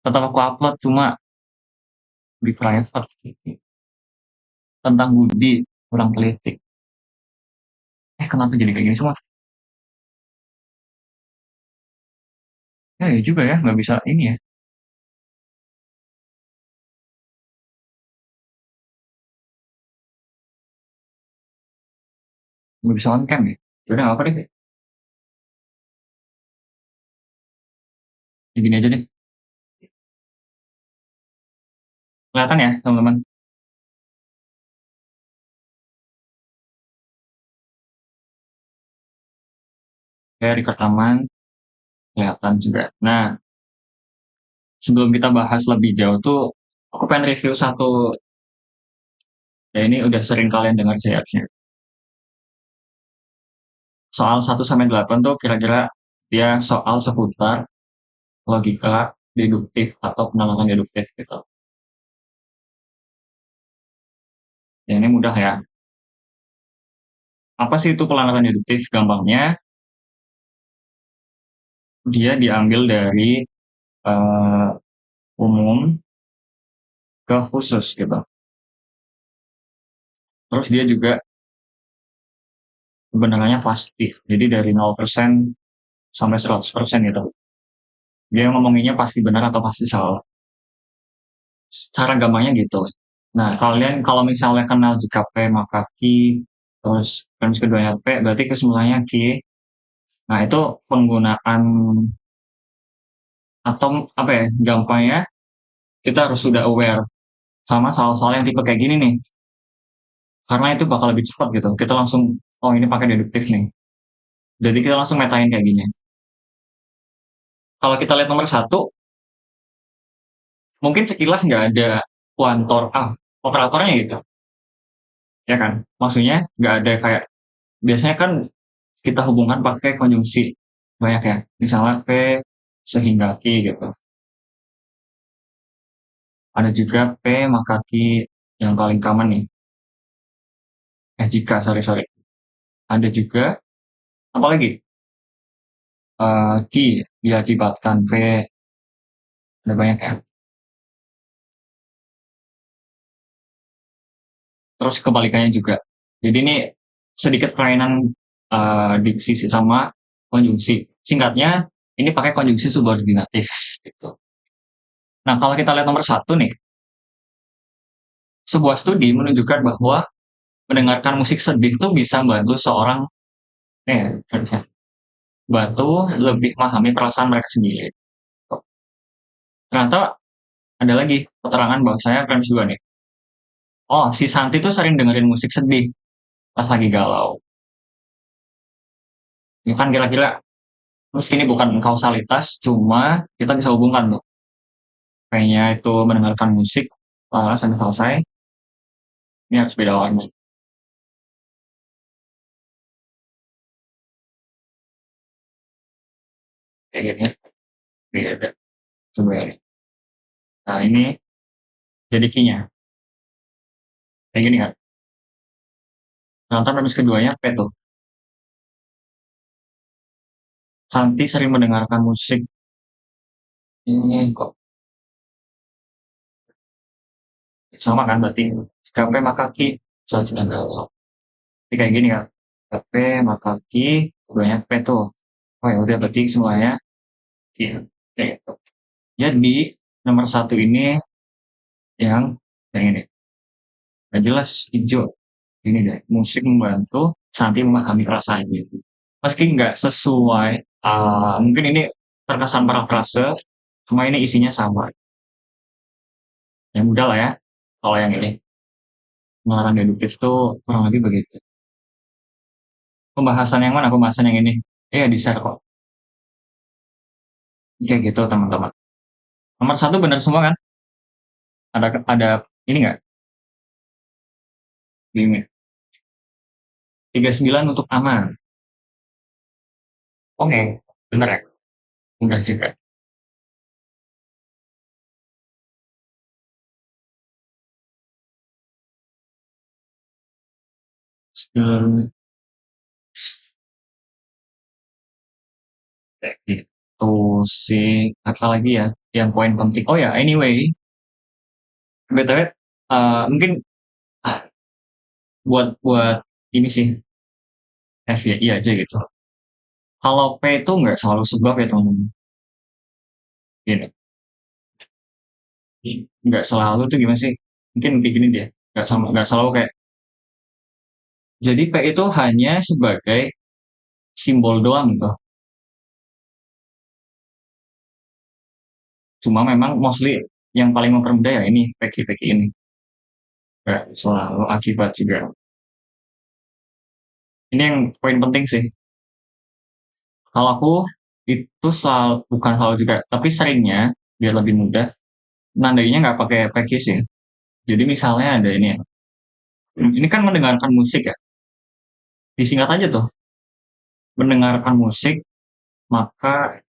tetap aku upload cuma di private gitu. Tentang Budi kurang teliti. Kenapa jadi kayak gini semua? Ya juga ya, nggak bisa ini ya, nggak bisa on cam ya. Yaudah nggak apa deh, ya gini aja deh. Kelihatan ya teman-teman. Kayak di rekaman kelihatan juga. Nah, sebelum kita bahas lebih jauh tuh, aku pengen review satu. Ya ini udah sering kalian dengar sih harusnya. Soal 1 sampai 8 tuh kira-kira dia soal seputar logika deduktif atau penalaran deduktif gitu. Ya ini mudah ya. Apa sih itu penalaran deduktif? Gampangnya dia diambil dari eh, umum ke khusus gitu. Terus dia juga kebenarannya pasti. Jadi dari 0% sampai 100% gitu. Dia ngomonginnya pasti benar atau pasti salah. Secara gampangnya gitu. Nah, kalian kalau misalnya kenal JKP maka Ki, terus premis keduanya P, berarti kesimpulannya Q. Nah, itu penggunaan atau apa ya, gampangnya kita harus sudah aware sama soal-soal yang tipe kayak gini nih. Karena itu bakal lebih cepat gitu. Kita langsung, oh ini pakai deduktif nih. Jadi kita langsung metain kayak gini. Kalau kita lihat nomor satu, mungkin sekilas nggak ada kuantor operatornya gitu, ya kan? Maksudnya nggak ada kayak, biasanya kan kita hubungkan pakai konjungsi banyak ya, misalnya P sehingga Q gitu. Ada juga P maka Q yang paling common nih. Jika, sorry. Ada juga, apalagi? Q diakibatkan P, ada banyak ya. Terus kebalikannya juga. Jadi ini sedikit permainan diksi sama konjungsi. Singkatnya, ini pakai konjungsi subordinatif gitu. Nah, kalau kita lihat nomor satu nih, sebuah studi menunjukkan bahwa mendengarkan musik sedih itu bisa membantu seorang, harusnya, bantu lebih memahami perasaan mereka sendiri. Ternyata ada lagi keterangan bahwasanya premis dua nih. Oh, si Santi tuh sering dengerin musik sedih pas lagi galau. Ini kan kira-kira, meski ini bukan kausalitas, cuma kita bisa hubungkan tuh. Kayaknya itu mendengarkan musik, sampai selesai, ini harus beda warna. Kayak gini, beda. Coba ya. Nah, ini jadi key-nya. Kayak gini kan. Nonton premis keduanya P tuh. Santi sering mendengarkan musik. Ini kok sama kan berarti. Jika P maka Q, soal sedang galau. Jadi kayak gini kan. Jika P maka Q, keduanya P tuh. Oh ya udah berarti semuanya Q. Kayak gitu. Jadi nomor satu ini yang ini. Gak jelas hijau. Ini deh, musik membantu Santi memahami perasaan gitu. Meski nggak sesuai, mungkin ini terkesan parafrase, cuma ini isinya sama. Yang mudah lah ya, kalau yang ini. Pengenalan deduktif tuh kurang lebih begitu. Pembahasan yang mana? Pembahasan yang ini? Di share kok. Kayak gitu teman-teman. Nomor satu benar semua kan? Ada ini nggak? Limit. 39 untuk aman. Oke, benar ya? Mudah juga. Hmm, kayak gitu sih. Apa lagi ya? yang poin penting. Oh ya, anyway, btw, mungkin ah, buat buat ini sih FYI aja gitu. Kalau P itu nggak selalu sebab ya teman-teman. Gini, nggak selalu tuh gimana sih? Mungkin kayak gini deh. Nggak selalu kayak. Jadi P itu hanya sebagai simbol doang gitu. Cuma memang mostly yang paling mempermudah ya ini PG ini. Nggak selalu akibat juga. Ini yang poin penting sih. Kalau aku itu bukan selalu juga, tapi seringnya biar lebih mudah. Nandainya nggak pakai PG sih. Jadi misalnya ada ini ya. Ini kan mendengarkan musik ya. Disingkat aja tuh. Mendengarkan musik maka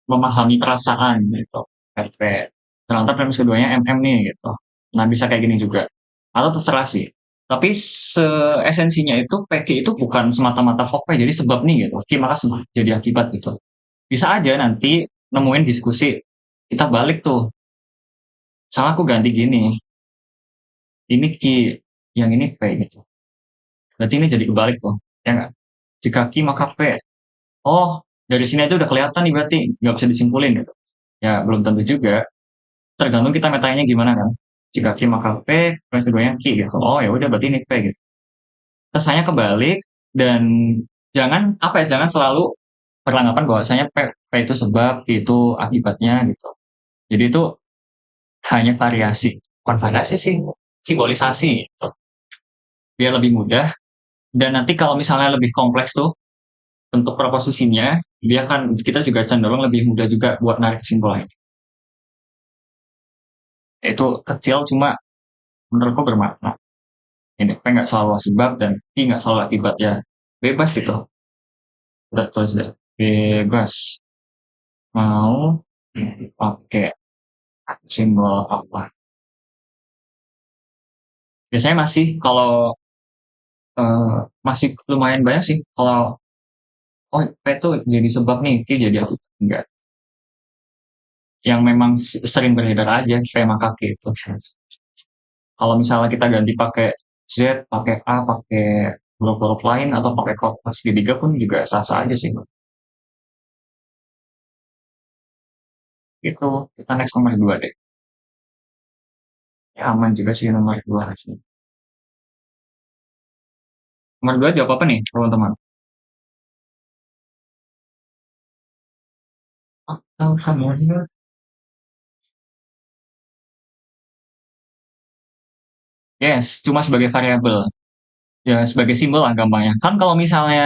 memahami perasaan gitu. RP. Ternyata premis keduanya MM nih gitu. Nah bisa kayak gini juga. Atau terserah sih. Tapi esensinya itu PG itu bukan semata-mata fakta jadi sebab nih gitu. Oke maka sebab jadi akibat gitu. Bisa aja nanti nemuin diskusi kita balik tuh. Sama aku ganti gini. Ini Ki, yang ini P gitu. Berarti ini jadi kebalik tuh. Ya nggak? Jika Ki maka P. Oh, dari sini aja udah kelihatan nih berarti. Nggak bisa disimpulin gitu. Ya belum tentu juga. Tergantung kita metanya gimana kan. Jika Ki maka P, terus keduanya Ki gitu. Oh ya udah berarti ini P gitu. Kesannya kebalik dan jangan apa ya, jangan selalu beranggapan bahwasanya P itu sebab, Q itu akibatnya gitu. Jadi itu hanya variasi. Bukan variasi sih, simbolisasi gitu. Biar lebih mudah. Dan nanti kalau misalnya lebih kompleks tuh, untuk proposisinya, dia kan kita juga cenderung lebih mudah juga buat narik kesimpulan. Itu kecil cuma menurutku bermakna. Ini P nggak selalu sebab dan Q nggak selalu akibat ya. Bebas gitu. Udah tulis deh. Bebas. Mau pakai simbol apa. Biasanya masih kalau masih lumayan banyak sih kalau oh P itu jadi sebab nih Q jadi aku enggak, yang memang sering beredar aja P maka Q itu. Kalau misalnya kita ganti pakai Z, pakai A, pakai huruf-huruf lain atau pakai kode segitiga pun juga sah-sah aja sih. Itu kita next nomor 2 deh. Ya aman juga sih nomor 2 harusnya. Nomor 2 jawab apa nih teman-teman? Atau kamu yes, cuma sebagai variabel. Ya sebagai simbol lah gampangnya. Kan kalau misalnya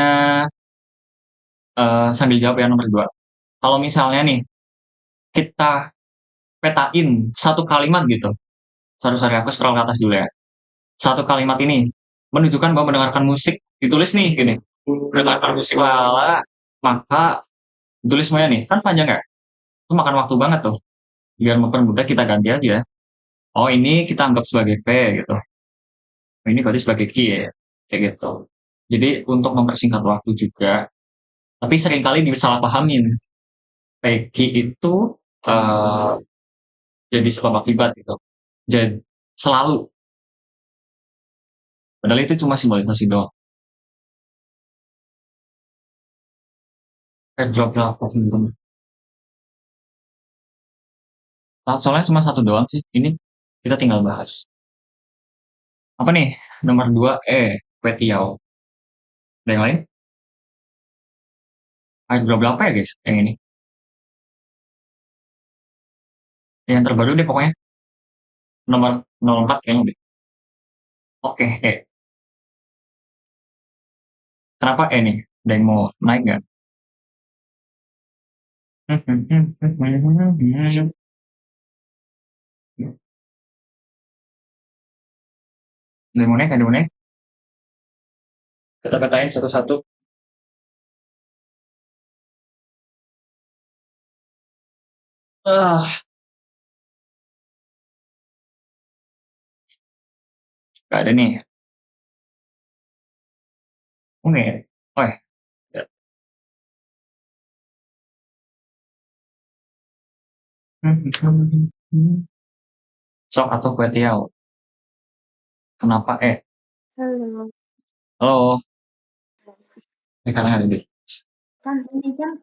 sambil jawab ya nomor 2. Kalau misalnya nih kita petain satu kalimat gitu. Sorry, sorry aku scroll ke atas dulu ya. Satu kalimat ini menunjukkan bahwa mendengarkan musik ditulis nih gini. Mendengarkan musik lala, maka ditulis semuanya nih. Kan panjang ya? Itu makan waktu banget tuh. Biar mempermudah kita ganti aja. Oh ini kita anggap sebagai P gitu. Oh, ini berarti sebagai Q ya. Kayak gitu. Jadi untuk mempersingkat waktu juga, tapi seringkali disalahpahamin. PQ itu uh, jadi sebab akibat gitu. Jadi selalu. Padahal itu cuma simbolisasi doang. Drop lah, teman-teman. Soalnya cuma satu doang sih. Ini kita tinggal bahas. Apa nih? Nomor 2 kue tiaw. Ada yang lain? Drop berapa ya guys? Yang ini. Yang terbaru deh pokoknya. Nomor 04 kayaknya deh. Oke, Kenapa nih? Ada yang mau naik nggak? Ada yang mau naik? Ada yang mau naik? Kita petain satu-satu. Ah, nggak ada nih. Oke. Oh ya. Sok atau kue tiaw? Kenapa Halo, Halo, guys. ini karena ada di. Kan ini kan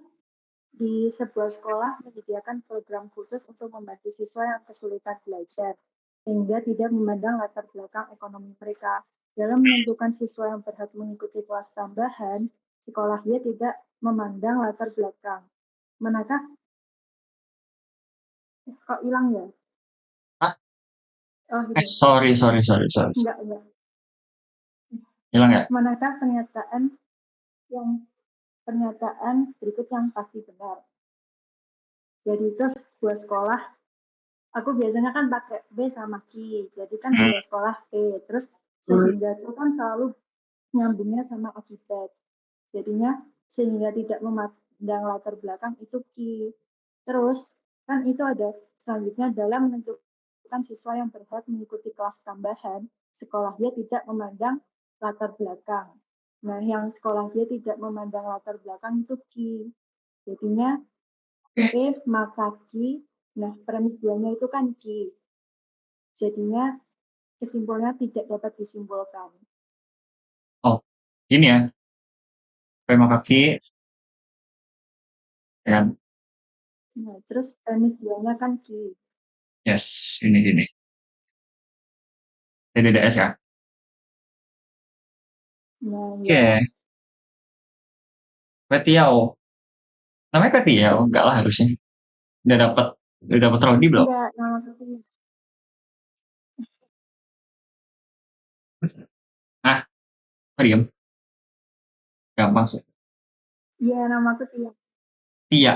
di sebuah sekolah menyediakan program khusus untuk membantu siswa yang kesulitan belajar, sehingga tidak memandang latar belakang ekonomi mereka. Dalam menentukan siswa yang berhak mengikuti kelas tambahan, sekolahnya tidak memandang latar belakang. Manakah kok hilang ya? Ah, Oh, gitu. sorry. Enggak. Hilang ya? Manakah pernyataan berikut yang pasti benar? Jadi itu sebuah sekolah. Aku biasanya kan pakai B sama Q, jadi kan Hmm. sebuah sekolah P, terus sehingga itu kan selalu nyambungnya sama akibat. Jadinya sehingga tidak memandang latar belakang itu Q. Terus kan itu ada selanjutnya dalam menentukan siswa yang berhak mengikuti kelas tambahan, sekolahnya tidak memandang latar belakang. Nah, yang sekolahnya tidak memandang latar belakang itu Q. Jadinya Oke. P maka Q. Nah, premis duanya itu kan Q. Jadinya kesimpulannya tidak dapat disimpulkan. Oh, gini ya. Kue kaki, ya kan? Nah, terus premis duanya kan Q. Yes, ini gini. TDDS ya. Nah, ya. Oke, kue tiaw. Namanya kue tiaw, enggak lah harusnya. Udah dapat rodi belum? Enggak, nama aku. Ah, diem. Gampang sih. Iya, nama aku Tia. Tia,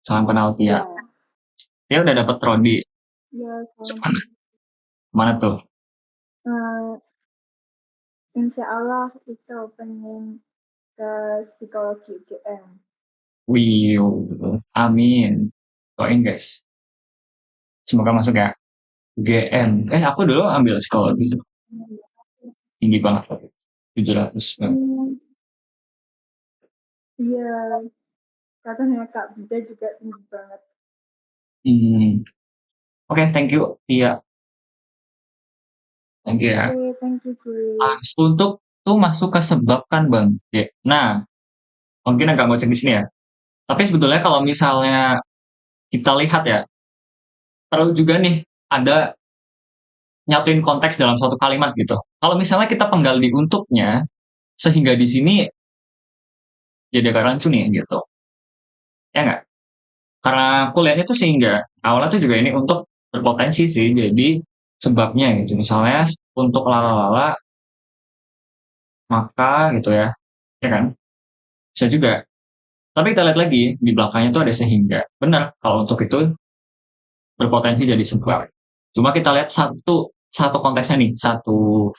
salam kenal Tia. Iya. Tia udah dapat rodi. Iya, salam. Mana? Mana tuh? Uh, insya Allah itu pengen ke psikologi UGM. Wih, amin. Doain guys. Semoga masuk ya. GM. Aku dulu ambil psikologi sih. Tinggi banget. 700. Iya, katanya Kak Bida juga tinggi banget. Oke, thank you. Iya, thank you ya. Oke, thank you, Cuy. Untuk tuh masuk ke sebab kan Bang. Ya. Nah, mungkin agak mau cek di sini ya. Tapi sebetulnya kalau misalnya kita lihat ya, perlu juga nih ada nyatuin konteks dalam suatu kalimat gitu. Kalau misalnya kita penggal di untuknya, sehingga di sini jadi agak rancu nih gitu. Ya nggak? Karena aku lihatnya tuh sehingga awalnya tuh juga ini untuk berpotensi sih. Jadi sebabnya gitu. Misalnya untuk lala-lala maka gitu ya. Ya kan? Bisa juga. Tapi kita lihat lagi di belakangnya tuh ada sehingga. Benar kalau untuk itu berpotensi jadi sebab. Cuma kita lihat satu konteksnya nih, satu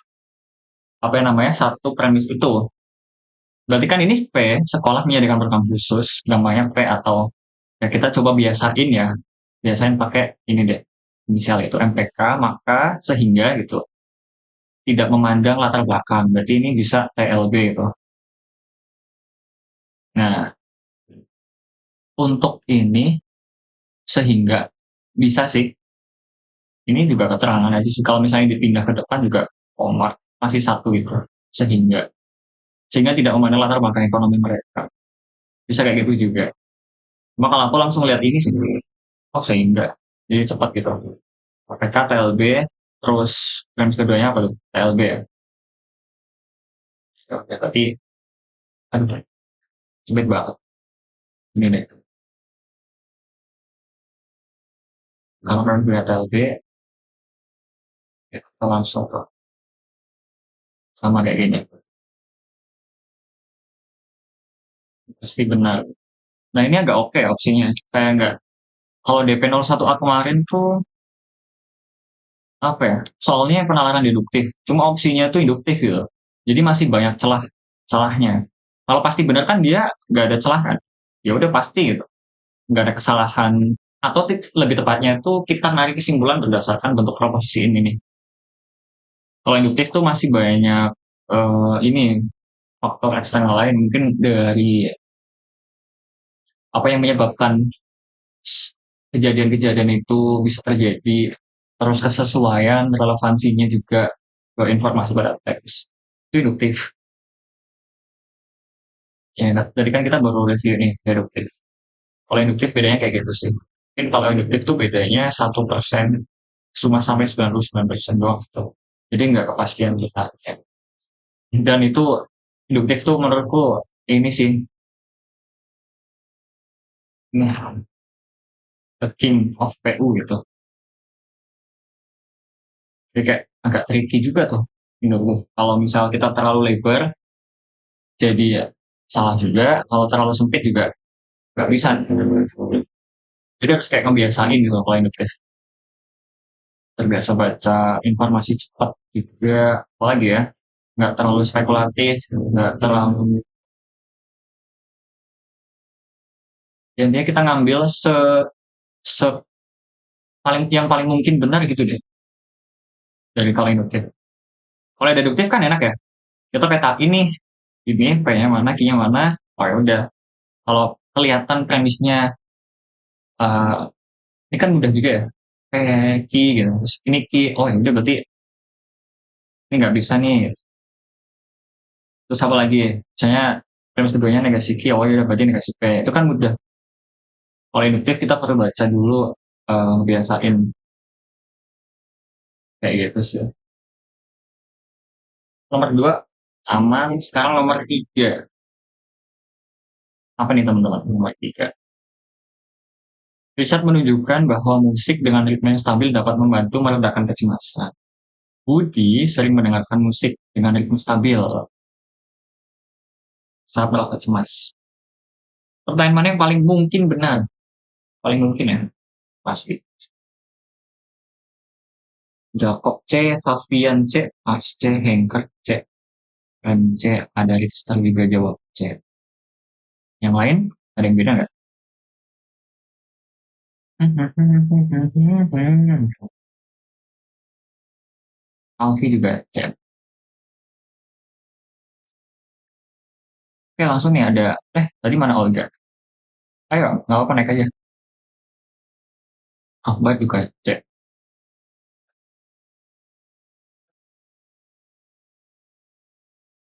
apa yang namanya satu premis itu. Berarti kan ini P, sekolah menyediakan program khusus, gambarnya P atau ya kita coba biasain ya, biasain pakai ini deh, inisial itu MPK, maka sehingga gitu tidak memandang latar belakang. Berarti ini bisa TLB itu. Nah, untuk ini sehingga bisa sih. Ini juga keterangan aja sih. Kalau misalnya dipindah ke depan juga koma masih satu gitu. Sehingga tidak memandang latar belakang ekonomi mereka. Bisa kayak gitu juga. Cuma kalau aku langsung lihat ini sih, oh sehingga. Jadi cepat gitu. PK, TLB, terus premis keduanya apa tuh? TLB ya. Oke, tapi aduh, sulit banget. Ini deh. Kalau premis kedua TLB, ya, kita langsung ke sama kayak gini. Pasti benar. Nah ini agak oke opsinya. Kayak enggak. Kalau DP01A kemarin tuh apa ya? Soalnya penalaran deduktif. Cuma opsinya tuh induktif gitu. Jadi masih banyak celahnya. Kalau pasti benar kan dia nggak ada celah kan? Ya udah pasti gitu. Nggak ada kesalahan. Atau lebih tepatnya itu kita narik kesimpulan berdasarkan bentuk proposisi ini nih. Kalau induktif tuh masih banyak ini faktor eksternal lain mungkin dari apa yang menyebabkan kejadian-kejadian itu bisa terjadi, terus kesesuaian relevansinya juga ke informasi pada teks, itu induktif. Ya, tadi kan kita baru review nih deduktif. Kalau induktif bedanya kayak gitu sih. Mungkin kalau induktif tuh bedanya 1% cuma sampai 99% doang gitu. Jadi nggak kepastian kita. Dan itu induktif tuh menurutku ini sih, nah, the king of PU gitu. Jadi kayak agak tricky juga tuh menurutku. Kalau misal kita terlalu lebar, jadi ya salah juga. Kalau terlalu sempit juga nggak bisa. Jadi harus kayak ngebiasain gitu kalau induktif. Terbiasa baca informasi cepat juga, apalagi ya, nggak terlalu spekulatif, nggak terlalu, ya intinya kita ngambil se paling yang paling mungkin benar gitu deh dari kalau induktif. Kalau deduktif kan enak ya, kita peta ini P-nya mana, Q-nya mana, oh ya udah. Kalau kelihatan premisnya, eh, ini kan mudah juga ya, P, Q gitu, terus ini Q, oh ya udah berarti ini nggak bisa nih. Terus apa lagi? Misalnya premis keduanya negasi Q, oh ya udah berarti negasi P. Itu kan mudah. Kalau induktif kita perlu baca dulu, biasain kayak gitu sih. Nomor dua aman, sekarang nomor tiga. Apa nih teman-teman? Nomor tiga. Riset menunjukkan bahwa musik dengan ritme yang stabil dapat membantu meredakan kecemasan. Budi sering mendengarkan musik dengan ritme stabil saat merasa cemas. Pertanyaan mana yang paling mungkin benar? Paling mungkin ya, pasti. Jacob C, Fabian C, Ars C, Henker C, M C, ada Richter juga jawab C. Yang lain, ada yang beda nggak? Alfi juga C. Oke, langsung nih ada, tadi mana Olga? Ayo, nggak apa-apa naik aja. Akbar juga C.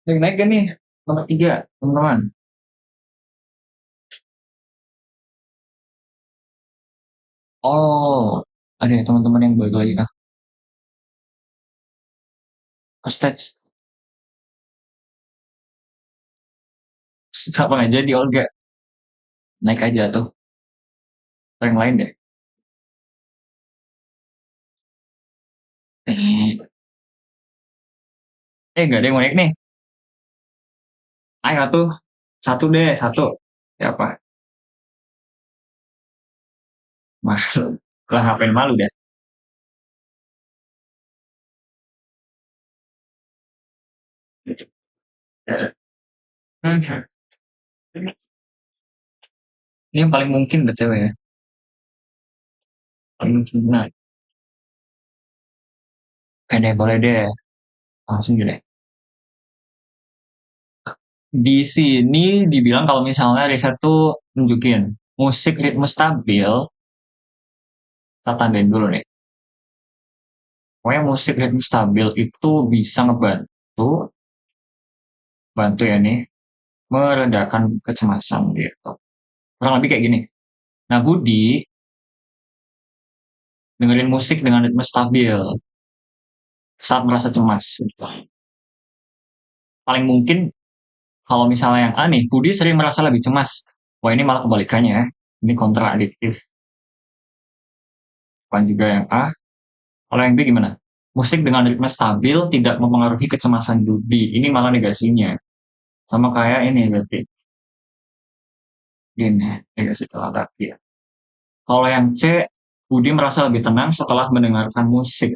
Yang naik gak nih? Nomor tiga, teman-teman. Oh, ada ya teman-teman yang balik lagi ke stage. Kenapa nggak jadi Olga? Naik aja tuh. Atau yang lain deh. Nggak ada yang mau naik nih. Ayo tuh. Satu deh, satu. Siapa? Mas, lah ngapain malu deh. Ini yang paling mungkin BTW ya. Paling mungkin benar. Oke deh, boleh deh. Langsung deh. Di sini dibilang kalau misalnya riset tuh nunjukin musik ritme stabil, kita tandain dulu nih. Pokoknya musik ritme stabil itu bisa ngebantu, bantu ya nih, meredakan kecemasan gitu. Kurang lebih kayak gini. Nah, Budi dengerin musik dengan ritme stabil saat merasa cemas gitu. Paling mungkin kalau misalnya yang A nih, Budi sering merasa lebih cemas. Wah, ini malah kebalikannya ya. Ini kontradiktif. Bukan juga yang A. Kalau yang B gimana? Musik dengan ritme stabil tidak mempengaruhi kecemasan Budi. Ini malah negasinya. Sama kayak ini berarti. Gini, negasi telah tadi ya. Kalau yang C, Budi merasa lebih tenang setelah mendengarkan musik.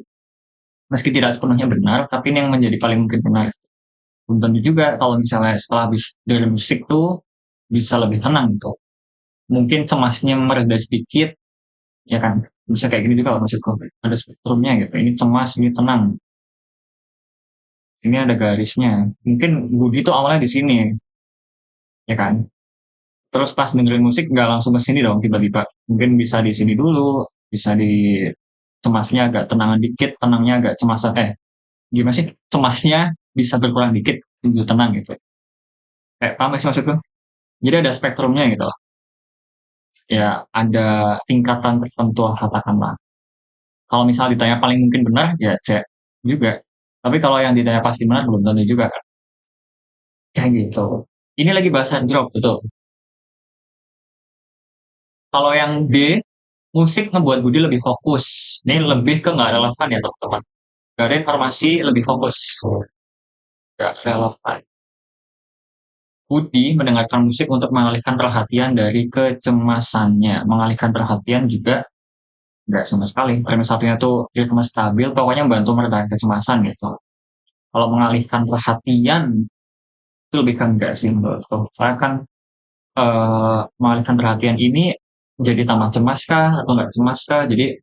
Meski tidak sepenuhnya benar, tapi ini yang menjadi paling mungkin benar. Belum tentu juga kalau misalnya setelah habis dari musik tuh bisa lebih tenang tuh. Mungkin cemasnya mereda sedikit, ya kan? Bisa kayak gini juga kalau maksudku. Ada spektrumnya gitu. Ini cemas, ini tenang. Ini ada garisnya. Mungkin Budi tuh awalnya di sini, ya kan? Terus pas dengerin musik nggak langsung ke sini dong tiba-tiba. Mungkin bisa di sini dulu, bisa di cemasnya agak tenangan dikit, tenangnya agak cemasan. Gimana sih? Cemasnya bisa berkurang dikit, menuju tenang gitu. Paham gak sih maksudku? Jadi ada spektrumnya gitu. Ya, ada tingkatan tertentu katakanlah. Kalau misalnya ditanya paling mungkin benar, ya C juga. Tapi kalau yang ditanya pasti benar, belum tentu juga kan. Kayak gitu. Ini lagi bahasan drop, betul. Kalau yang D, musik ngebuat Budi lebih fokus. Ini lebih ke nggak relevan ya teman-teman. Gak ada informasi, lebih fokus. Nggak relevan. Budi mendengarkan musik untuk mengalihkan perhatian dari kecemasannya. Mengalihkan perhatian juga nggak sama sekali. Premis satunya tuh ritme stabil, pokoknya membantu meredakan kecemasan gitu. Kalau mengalihkan perhatian, itu lebih ke enggak sih menurutku. Soalnya kan mengalihkan perhatian ini jadi tambah cemas kah atau nggak cemas kah? Jadi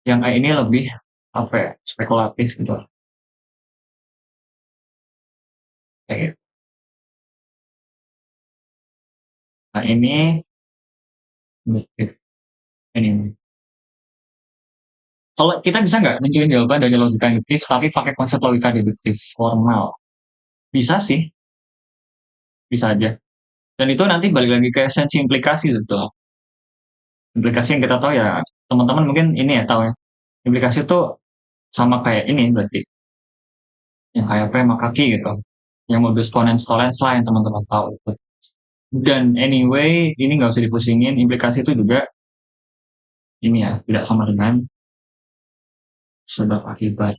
yang kayak ini lebih apa ya, spekulatif gitu. Kayak gitu. Nah ini ini. Kalau kita bisa nggak nentuin jawaban dari logika induktif tapi pakai konsep logika deduktif formal? Bisa sih, bisa aja. Dan itu nanti balik lagi ke esensi implikasi gitu. Implikasi yang kita tahu ya, teman-teman mungkin ini ya tahu ya. Implikasi itu sama kayak ini berarti, yang kayak prima kaki gitu. Yang modus ponens tollens lah yang teman-teman tahu. Gitu. Dan anyway, ini nggak usah dipusingin. Implikasi itu juga ini ya, tidak sama dengan sebab akibat.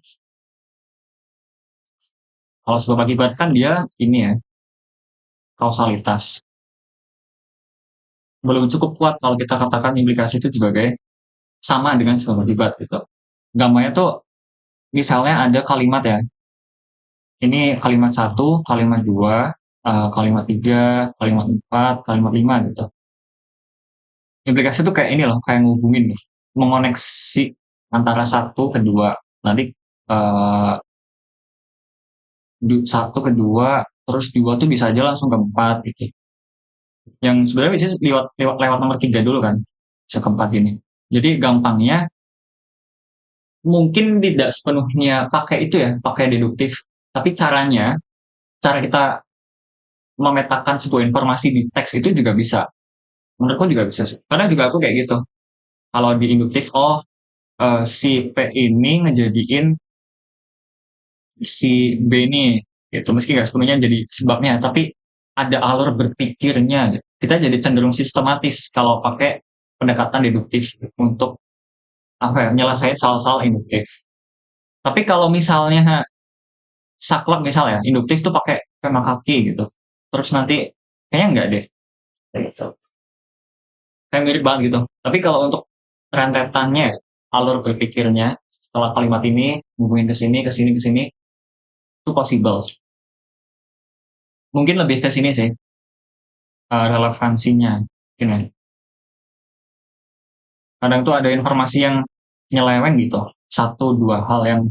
Kalau sebab akibat kan dia ini ya, kausalitas. Belum cukup kuat kalau kita katakan implikasi itu sebagai sama dengan sebab akibat gitu. Gampangnya tuh misalnya ada kalimat ya, ini kalimat satu, kalimat dua, kalimat tiga, kalimat empat, kalimat lima gitu. Implikasi tuh kayak ini loh, kayak ngubungin nih, mengoneksi antara satu ke dua. Nanti uh, satu ke dua, terus dua tuh bisa aja langsung ke empat gitu. Yang sebenarnya bisa lewat nomor tiga dulu kan, bisa ke empat ini. Jadi gampangnya mungkin tidak sepenuhnya pakai itu ya, pakai deduktif. Tapi caranya, cara kita memetakan sebuah informasi di teks itu juga bisa. Menurutku juga bisa sih. Karena juga aku kayak gitu. Kalau di induktif, si P ini ngejadiin si B ini, gitu. Meski nggak sepenuhnya jadi sebabnya, tapi ada alur berpikirnya. Gitu. Kita jadi cenderung sistematis kalau pakai pendekatan deduktif untuk apa ya, nyelesain soal-soal induktif. Tapi kalau misalnya saklek misal ya, induktif tuh pakai tema kaki gitu. Terus nanti kayaknya enggak deh. Kayak mirip banget gitu. Tapi kalau untuk rentetannya, alur berpikirnya setelah kalimat ini hubungin ke sini, ke sini, ke sini, itu possible. Mungkin lebih ke sini sih relevansinya. Gini. Kadang tuh ada informasi yang nyeleweng gitu. Satu dua hal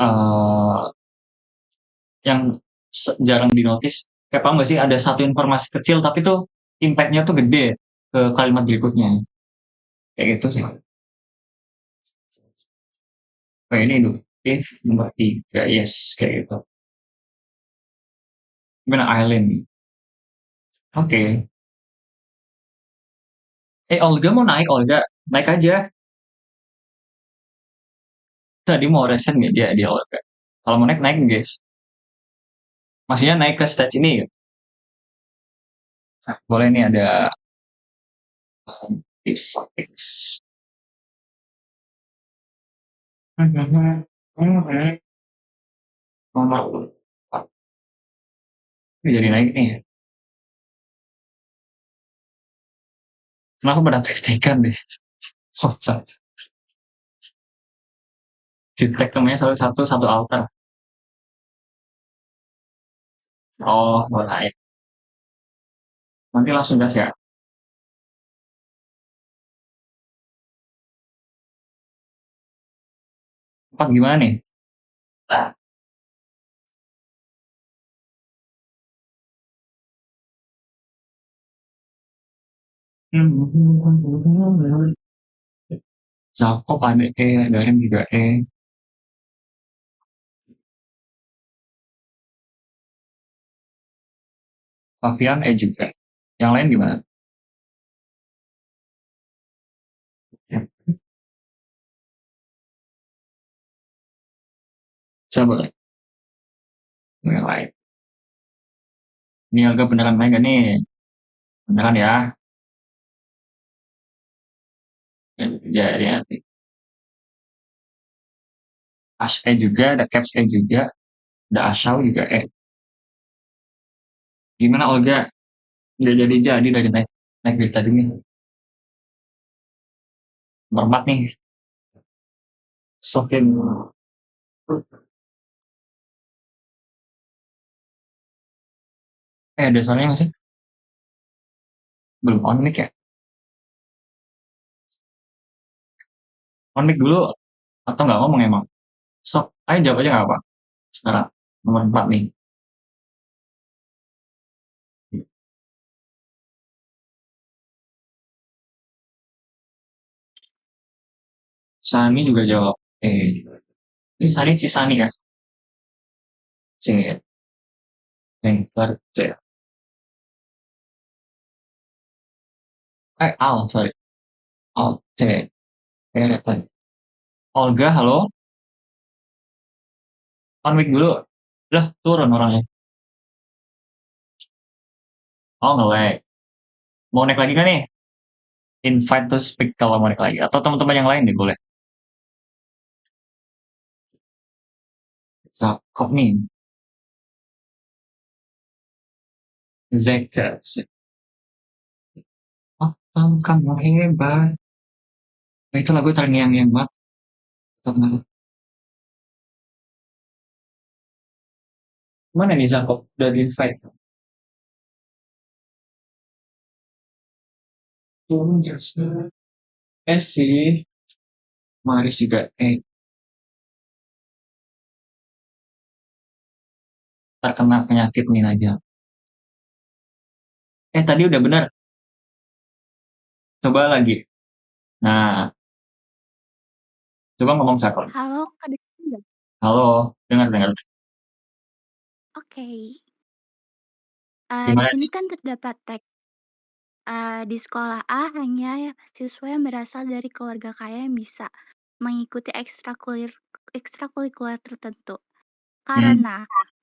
uh, yang jarang dinotis. Kayak paham gak sih ada satu informasi kecil tapi tuh impact-nya tuh gede ke kalimat berikutnya. Kayak gitu sih. Oh, ini induktif nomor tiga, yes, kayak gitu. Gimana Aileen? Oke. Olga mau naik, Olga. Naik aja. Tadi mau resen nggak dia Olga? Kalau mau naik, naik guys. Maksudnya naik ke stage ini. Nah, boleh nih ada tips. Nomor 4. Ini jadi naik nih. Kenapa pada tek-tekan deh? Kocak. Di tag temennya satu satu altar. Oh, mau naik. Nanti langsung gas ya. Empat gimana nih? Nah, Zakop ada E, Darim juga E, Fabian E juga. Yang lain gimana? Ya, saya boleh. Yang lain. Ini agak beneran main gak nih? Beneran ya? Jadi nanti. As E juga, ada Caps E juga, ada Asau juga E. Gimana Olga? Udah jadi dari naik naik dari tadi nih. Berempat nih. Sokin. Ada soalnya nggak sih? Belum on mic ya? On mic dulu atau nggak ngomong emang? Sok, ayo jawab aja nggak apa. Sekarang nomor 4 nih. Sani juga jawab. Ini Sani si Sani ya? C. Anchor C. Al, sorry. Al C. Tadi. Olga, halo. On mic dulu. Udah turun orangnya. Oh, nge-lag. Mau naik lagi kan nih? Invite to speak kalau mau naik lagi. Atau teman-teman yang lain nih boleh. Zakop nih. Zeka. Oh, kamu hebat. Nah, itu lagu terngiang-ngiang banget. Mana nih Zakop? Udah di invite. Turun ya sih. Sih. Maris juga. Terkena penyakit nih aja. Tadi udah benar. Coba lagi. Nah, coba ngomong Zakop. Halo, kedengeran nggak? Halo, dengar. Oke. Di Gimana sini nih? kan terdapat teks, di sekolah A hanya siswa yang berasal dari keluarga kaya yang bisa mengikuti ekstrakurikuler tertentu. Hmm,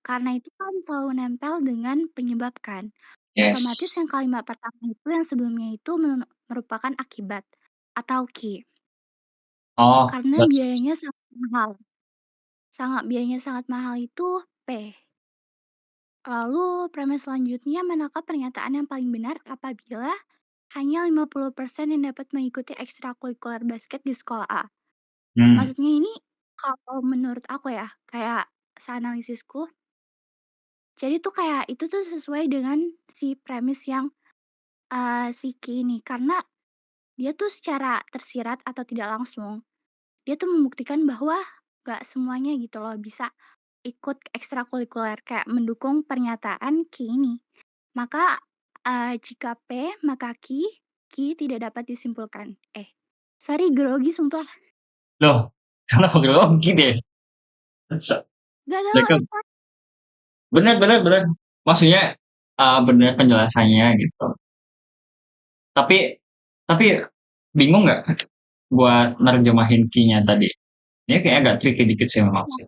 Karena itu kan selalu nempel dengan penyebab kan. Otomatis yes. yang kalimat pertama itu yang sebelumnya itu merupakan akibat atau ki. Oh, Karena siap. biayanya sangat mahal. Biayanya sangat mahal itu P. Lalu premis selanjutnya menangkap pernyataan yang paling benar apabila hanya 50% yang dapat mengikuti ekstrakurikuler basket di sekolah A. Hmm. Maksudnya ini kalau menurut aku ya, kayak seanalisisku, jadi tuh kayak itu tuh sesuai dengan si premis yang si Ki ini. Karena dia tuh secara tersirat atau tidak langsung, dia tuh membuktikan bahwa gak semuanya gitu loh bisa ikut ekstrakurikuler, kayak mendukung pernyataan Ki ini. Maka jika P, maka Ki tidak dapat disimpulkan. Sorry grogi sumpah. Loh, kenapa grogi deh? Gak ada Zakop. apa. Benar. Maksudnya benar penjelasannya gitu. Tapi tapi bingung nggak buat nerjemahin key-nya tadi? Ini kayak agak tricky dikit sih memang sih.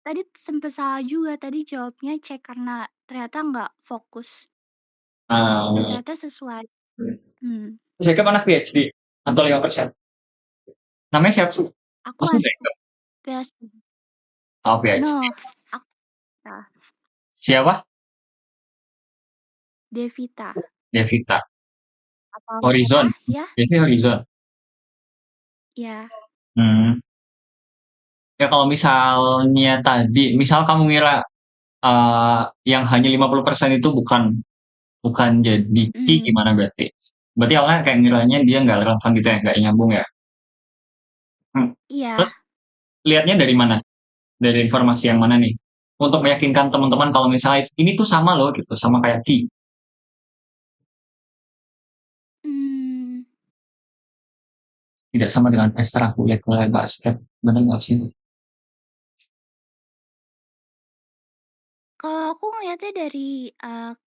Tadi sempet salah juga, tadi jawabnya C karena ternyata nggak fokus. Uh, Ternyata sesuai. Hmm. Zakop anak PhD atau 5%? Namanya siapa sih? Aku Masa anak Zakop? PhD. Oh, PhD. No, aku Siapa? Devita. Devita. Apa Horizon. salah ya? Devi Horizon. Ya. Hmm. Ya kalau misalnya tadi, misal kamu ngira yang hanya 50% itu bukan bukan jadi key Hmm. gimana berarti? Berarti awalnya kayak ngiranya dia nggak relevan gitu ya, nggak nyambung ya? Hmm. Terus Iya. lihatnya dari mana? Dari informasi yang mana nih? Untuk meyakinkan teman-teman kalau misalnya ini tuh sama loh gitu, sama kayak key. Mmm, Tidak sama dengan ekstrakurikuler basket, bener nggak sih? kalau aku ngelihatnya dari,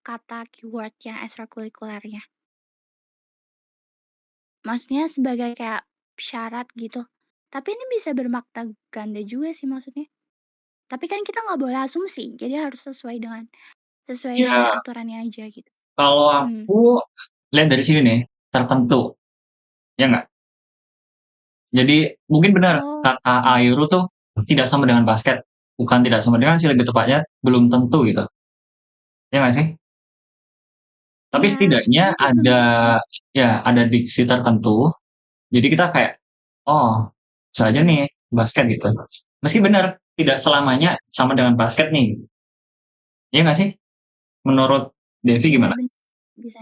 kata keyword yang ekstrakurikulernya. Maksudnya sebagai kayak syarat gitu. Tapi ini bisa bermakna ganda juga sih maksudnya. Tapi kan kita nggak boleh asumsi, jadi harus sesuai dengan Ya, aturannya aja gitu. kalau Mmm. aku lihat dari sini nih, tertentu, ya nggak? Jadi mungkin benar Oh, kata Ayuru tuh tidak sama dengan basket, bukan tidak sama dengan sih lebih tepatnya belum tentu gitu, ya nggak sih? Tapi iya, setidaknya mungkin belum ada tentu. ya ada diksi tertentu. Jadi kita kayak oh bisa aja nih basket gitu. Meski benar tidak selamanya sama dengan basket nih, ya nggak sih? Menurut Devi Iya gimana? bisa,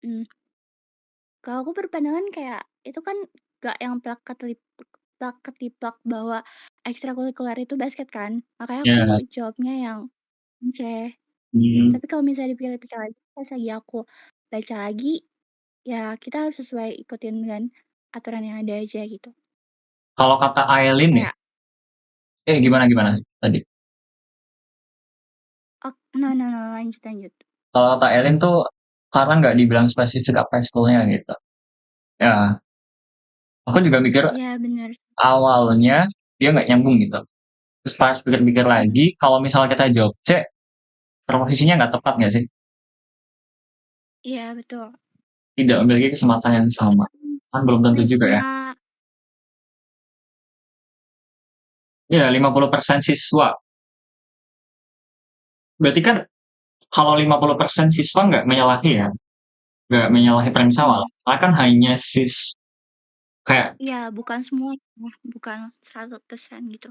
mmm. Kalau aku berpandangan kayak itu kan gak yang plak ketiplak bahwa ekstrakurikuler itu basket kan, makanya aku Ya, jawabnya yang C. hmm, Tapi kalau misalnya dipikir-pikir lagi, pas lagi aku baca lagi, ya kita harus sesuai ikutin dengan aturan yang ada aja gitu. kalau kata Aileen nih, Kayak gimana gimana tadi? no no no, lanjut lanjut. Kalau kata Aileen tuh karena nggak dibilang spesifik apa ekskulnya gitu. Ya, aku juga mikir Iya bener, awalnya dia nggak nyambung gitu. Terus pas pikir-pikir mhm, lagi, kalau misalnya kita jawab C, proposisinya nggak tepat nggak sih? iya betul. Tidak memiliki kesempatan yang sama. Mmm, Kan belum tentu juga ya. Karena Ya, 50% siswa. Berarti kan kalau 50% siswa nggak menyalahi ya, nggak menyalahi premis awal. mhm, Karena kan hanya kayak iya bukan semua, bukan 100% gitu,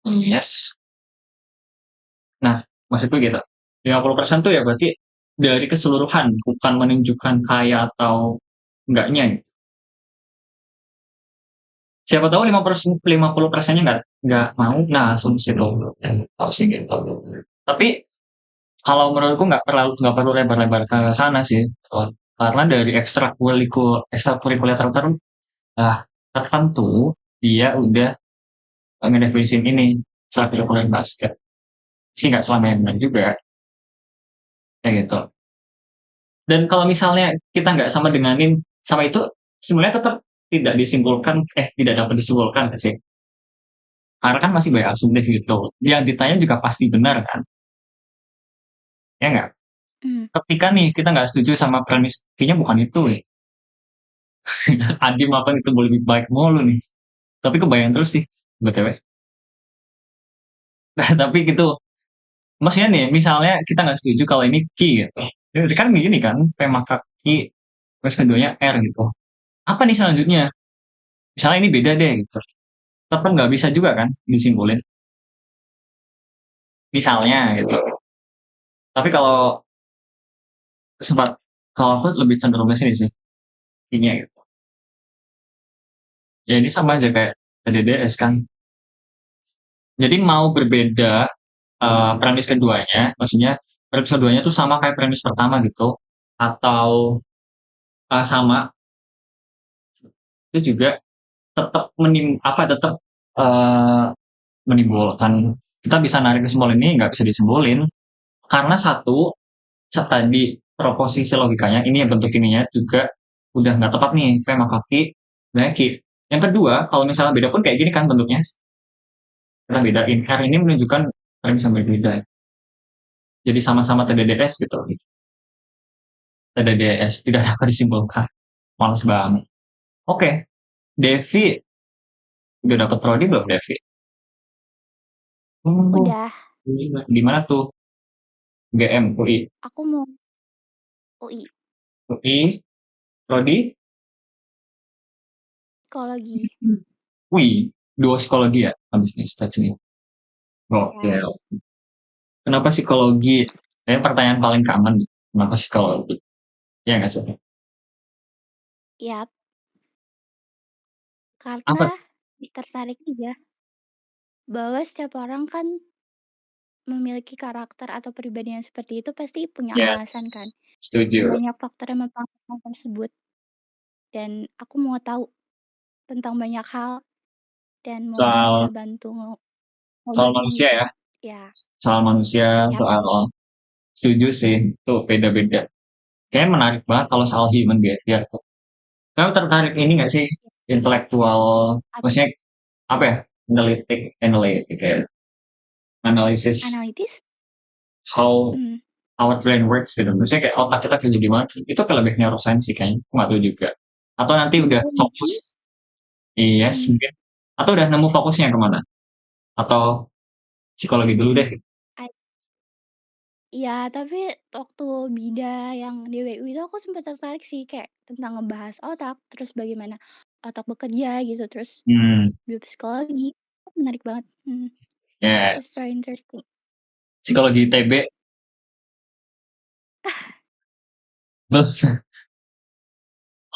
yes. Nah, maksudku gitu. 50% tuh ya berarti dari keseluruhan, bukan menunjukkan kaya atau enggaknya. Gitu. Siapa tahu 50%-nya nggak mau, nah asumsi itu tahu sih gitu. Tapi kalau menurutku nggak perlu lebar-lebar ke sana sih. Karena dari ekstrakurikuler tertentu dia udah ngedefinisiin ini ekstrakurikuler basket. Sih nggak selamanya benar juga kayak gitu. Dan kalau misalnya kita nggak sama denganin sama itu sebenarnya tetap tidak dapat disimpulkan sih. Karena kan masih banyak asumtif gitu. Yang ditanya juga pasti benar kan, ya nggak? mmm, Ketika nih kita nggak setuju sama premis, kayaknya bukan itu nih. Adi makan itu boleh lebih baik mulu nih. Tapi kebayang terus sih, btw. Nah, tapi gitu. Maksudnya nih, misalnya kita nggak setuju kalau ini Ki gitu. Jadi kan gini kan, P maka Ki, terus keduanya R gitu. Apa nih selanjutnya? Misalnya ini beda deh gitu. Tetap nggak bisa juga kan disimpulin. Misalnya gitu. Tapi sempat kalau aku lebih cenderung ke sini sih, Ki-nya gitu. Ya ini sama aja kayak TDDS kan. Jadi mau berbeda premis keduanya, maksudnya premis keduanya tuh sama kayak premis pertama gitu, atau sama itu juga tetap eh, menimbulkan kita bisa narik kesimpulan ini nggak bisa disimpulin karena satu tadi proposisi logikanya ini yang bentuk ininya juga udah nggak tepat nih V sama kaki Ki. Yang kedua kalau misalnya beda pun kayak gini kan bentuknya kita bedain R ini menunjukkan premis yang berbeda jadi sama-sama TDDS gitu TDDS tidak dapat disimpulkan males banget oke Devi udah dapat prodi belum Devi? Oh, udah, di mana tuh? GM, UI. aku mau UI, UI, prodi? psikologi, Wih, dua psikologi ya habis nih stats ini. Oke. ya. Kenapa psikologi? Pertanyaan paling common. Kenapa psikologi? Ya nggak sih? Iyap, Apa? karena tertarik juga bahwa setiap orang kan memiliki karakter atau pribadi yang seperti itu pasti punya alasan kan. Yes, setuju. Banyak faktor yang mempengaruhi hal tersebut dan aku mau tahu tentang banyak hal dan mau bisa Soal bantu soal ngobrolin manusia itu. ya, Ya, soal manusia, yap, soal setuju sih, tuh beda-beda. Kayaknya menarik banget kalau soal human behavior tuh. Kamu tertarik ini nggak sih, intelektual, apa maksudnya apa ya, analitik kayak analisis analitis? how Mmm, our brain works gitu. Maksudnya kayak otak kita kerja gimana, itu ke lebih neuroscience sih kayaknya, aku nggak tahu juga. Atau nanti udah biologi? fokus, yes Mmm, mungkin. Atau udah nemu fokusnya kemana? Atau psikologi dulu deh. ad iya, tapi waktu bida yang DWU itu aku sempat tertarik sih kayak tentang ngebahas otak, terus bagaimana otak bekerja gitu, terus Hmm, biopsikologi. Menarik banget, ya, it's very interesting. psikologi ITB.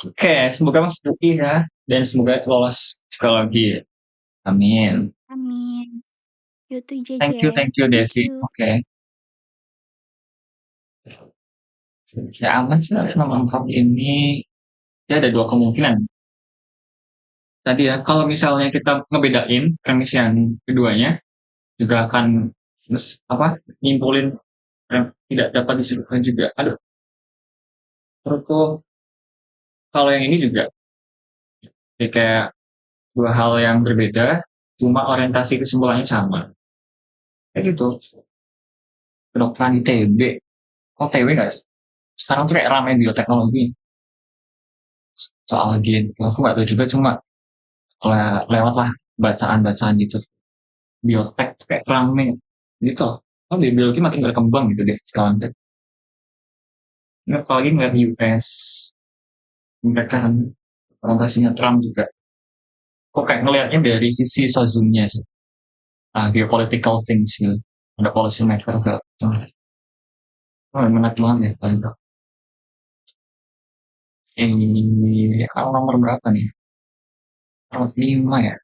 Oke, semoga Mas Duki ya, dan semoga lolos psikologi. Amin. Amin. You too, JJ. Thank you, Thank Devi. you. Oke. Saya aman sih menangkap ini. Ya ada dua kemungkinan. Tadi ya, kalau misalnya kita ngebedain premis yang keduanya, juga akan apa nyimpulin yang tidak dapat disebutkan juga. Aduh, menurutku kalau yang ini juga ya kayak dua hal yang berbeda, cuma orientasi kesimpulannya sama. Kayak gitu. Kedokteran ITB. Oh, TB nggak sih? Sekarang tuh kayak ramai bioteknologi. Soal gitu. Aku nggak tahu juga, cuma lewat lah bacaan-bacaan gitu. Biotek tuh kayak rame gitu. Oh, di biologi makin berkembang gitu deh sekarang. Ini apalagi ngeliat US, mereka kan orientasinya Trump juga. Kok kayak ngelihatnya dari sisi sozumnya sih. Geopolitical things gitu. Ada policy maker ke. Oh, menarik banget ya. Banyak. Ini nomor berapa nih? Nomor 5 ya.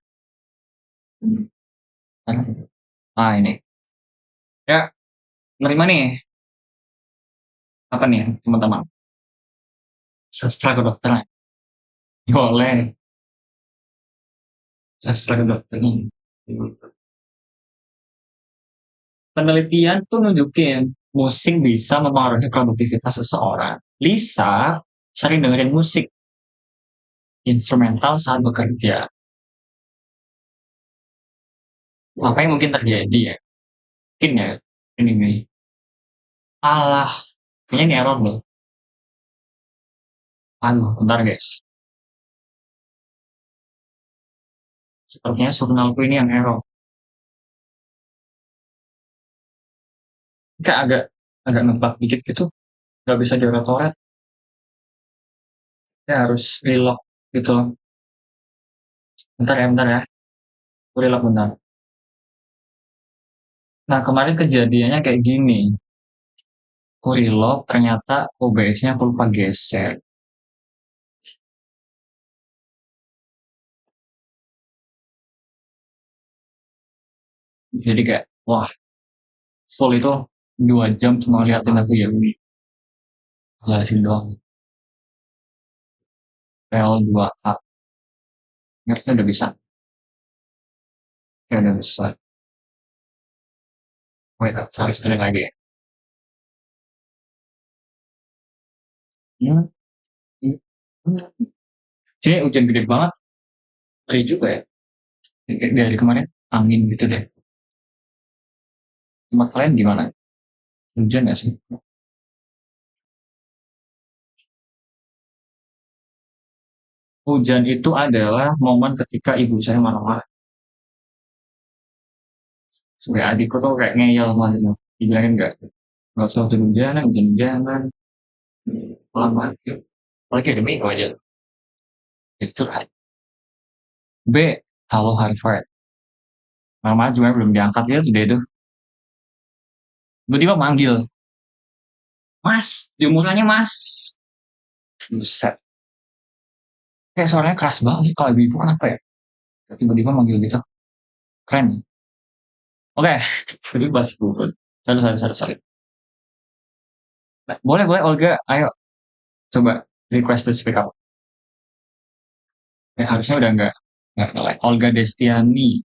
Ini. Ya, menerima nih. Apa nih, teman-teman? Sastra kedokteran. Boleh. Sastra kedokteran. Penelitian tuh nunjukin musik bisa mempengaruhi produktivitas seseorang. Lisa sering dengerin musik instrumental saat bekerja. Apa yang mungkin terjadi ya? Mungkin ya, ini nih. Alah, kayaknya ini error loh. Aduh, bentar guys. Sepertinya jurnalku ini yang error. Kayak agak ngeblak dikit gitu. Gak bisa diretoret. Ya harus reload gitu loh. Bentar ya. Reload bentar. Nah, kemarin kejadiannya kayak gini. Aku reload, ternyata OBS-nya aku lupa geser. Jadi kayak, wah, full itu 2 jam cuma liatin aku ya. Jelasin doang. PL2A. Ngerti udah bisa. Ya udah bisa. Wait, sorry, sekali lagi ya. Hmm, hmm, hmm. Jadi hujan gede banget. Kayak juga ya. Kayak dari kemarin angin gitu deh. Tempat kalian gimana? Hujan gak sih? Hujan itu adalah momen ketika ibu saya marah-marah. Sebagai adikku tuh kayak ngeyel banget gitu. Dibilangin nggak usah hujan-hujanan. Lama gitu. Apalagi ada minggu aja. Jadi curhat. B, halo Harvard. Mama cuma belum diangkat ya udah itu. Tiba-tiba manggil. Mas, jemurannya mas. Buset. Kayak suaranya keras banget. Kalau ibu-ibu kenapa ya? Tiba-tiba manggil gitu. Keren. Oke, jadi bahas buku. Sorry. Nah, boleh, Olga. Ayo, coba request to speak up. Harusnya udah nggak like. Olga Destiani.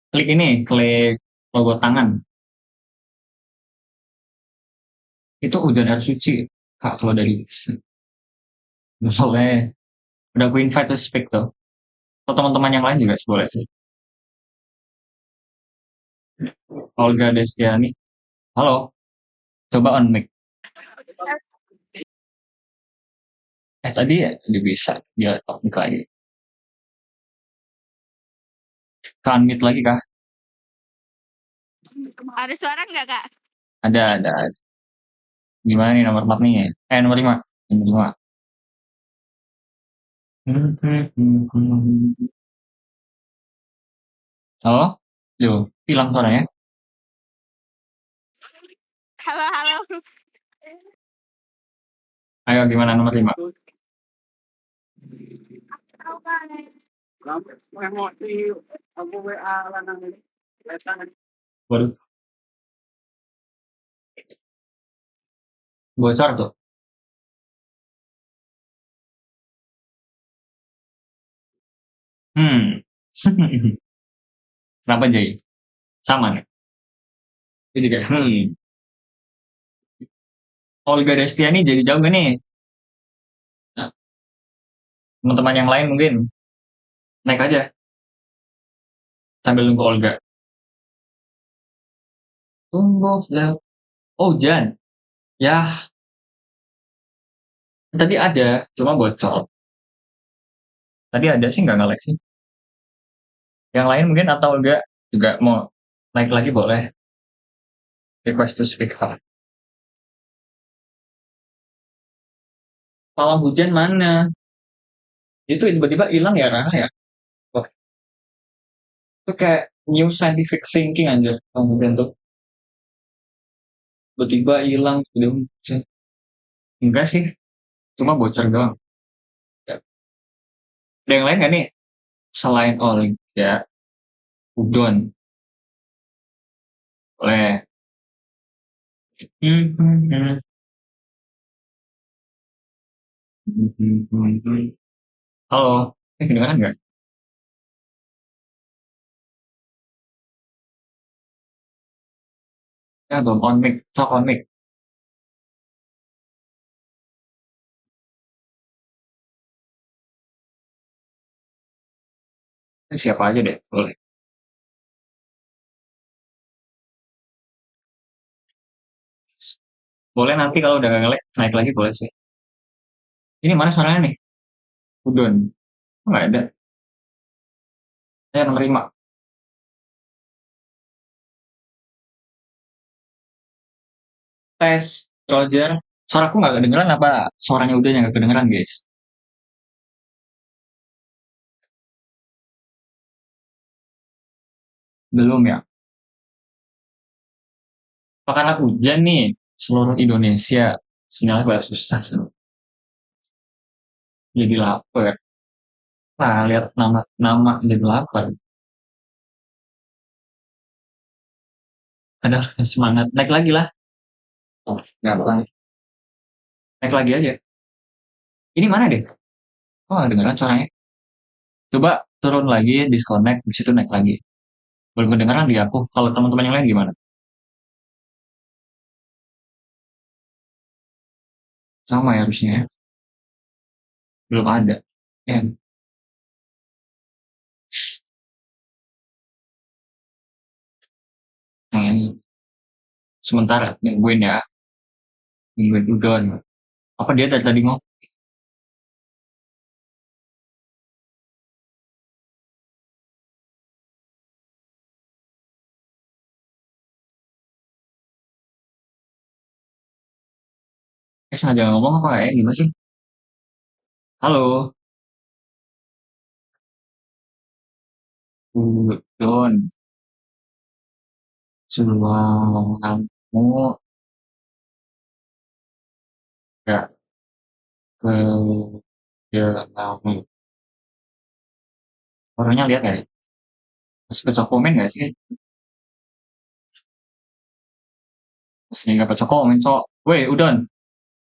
Klik ini, klik logo tangan. Itu udah air suci, Kak, kalau dari misalnya udah aku invite to speak tuh. Atau teman-teman yang lain juga boleh sih. Olga Destiani. Halo, coba on mic. Tadi ya dia bisa, dia talk mic lagi. Kan unmute lagi kah? Ada suara nggak, Kak? Ada. Gimana nih nomor 4 nih? Nomor 5. Nomor 5. Halo? Yo, hilang suaranya. Halo, halo. Ayo gimana nomor 5? Waduh, bocor tuh. Hmm. Kenapa Jay? Sama nih. Jadi kayak Olga Destiani jadi jauh gak nih? Nah, teman-teman yang lain mungkin naik aja sambil nunggu Olga. Tunggu ya. Oh, Jan. Ya, tadi ada, cuma bocor. Tadi ada sih nggak nge-lag sih. Yang lain mungkin atau Olga juga mau naik lagi boleh. Request to speak up. Pawang hujan mana? Itu tiba-tiba hilang ya Rara ya? Wah, itu kayak new scientific thinking aja. Pawang hujan tuh tiba-tiba hilang. Enggak sih, cuma bocor doang. Ya. Ada yang lain nggak nih? Selain Olga, Udon, boleh. Halo, kedengeran nggak? Ya, belum on mic, sok on mic. Siapa aja deh, boleh. Boleh nanti kalau udah nggak nge-lag, naik lagi boleh sih. Ini mana suaranya nih? Udon. Oh, nggak ada. Nomor 5. Tes, Roger. Suaraku nggak kedengeran apa suaranya udah nggak kedengeran, guys? Belum ya? Apa karena hujan nih seluruh Indonesia sinyalnya pada susah sih. Jadi lapar. Nah, lihat nama jadi lapar. Ada semangat. Naik lagi lah. Oh, nggak apa. Naik lagi aja. Ini mana deh? Oh, kedengeran suaranya. Coba turun lagi, disconnect, di situ naik lagi. Belum kedengeran di aku. Kalau teman-teman yang lain gimana? Sama ya harusnya ya. Belum ada. Ya. Nah, sementara nungguin ya. Nungguin udon. Apa dia dari tadi ngomong? Sengaja ngomong apa ya? Gimana sih? Halo, udon. Suaramu gak kedengaran. Orangnya lihat nggak ya? Masih baca komen nggak sih? Ini nggak baca komen, Cok. Weh, Udon,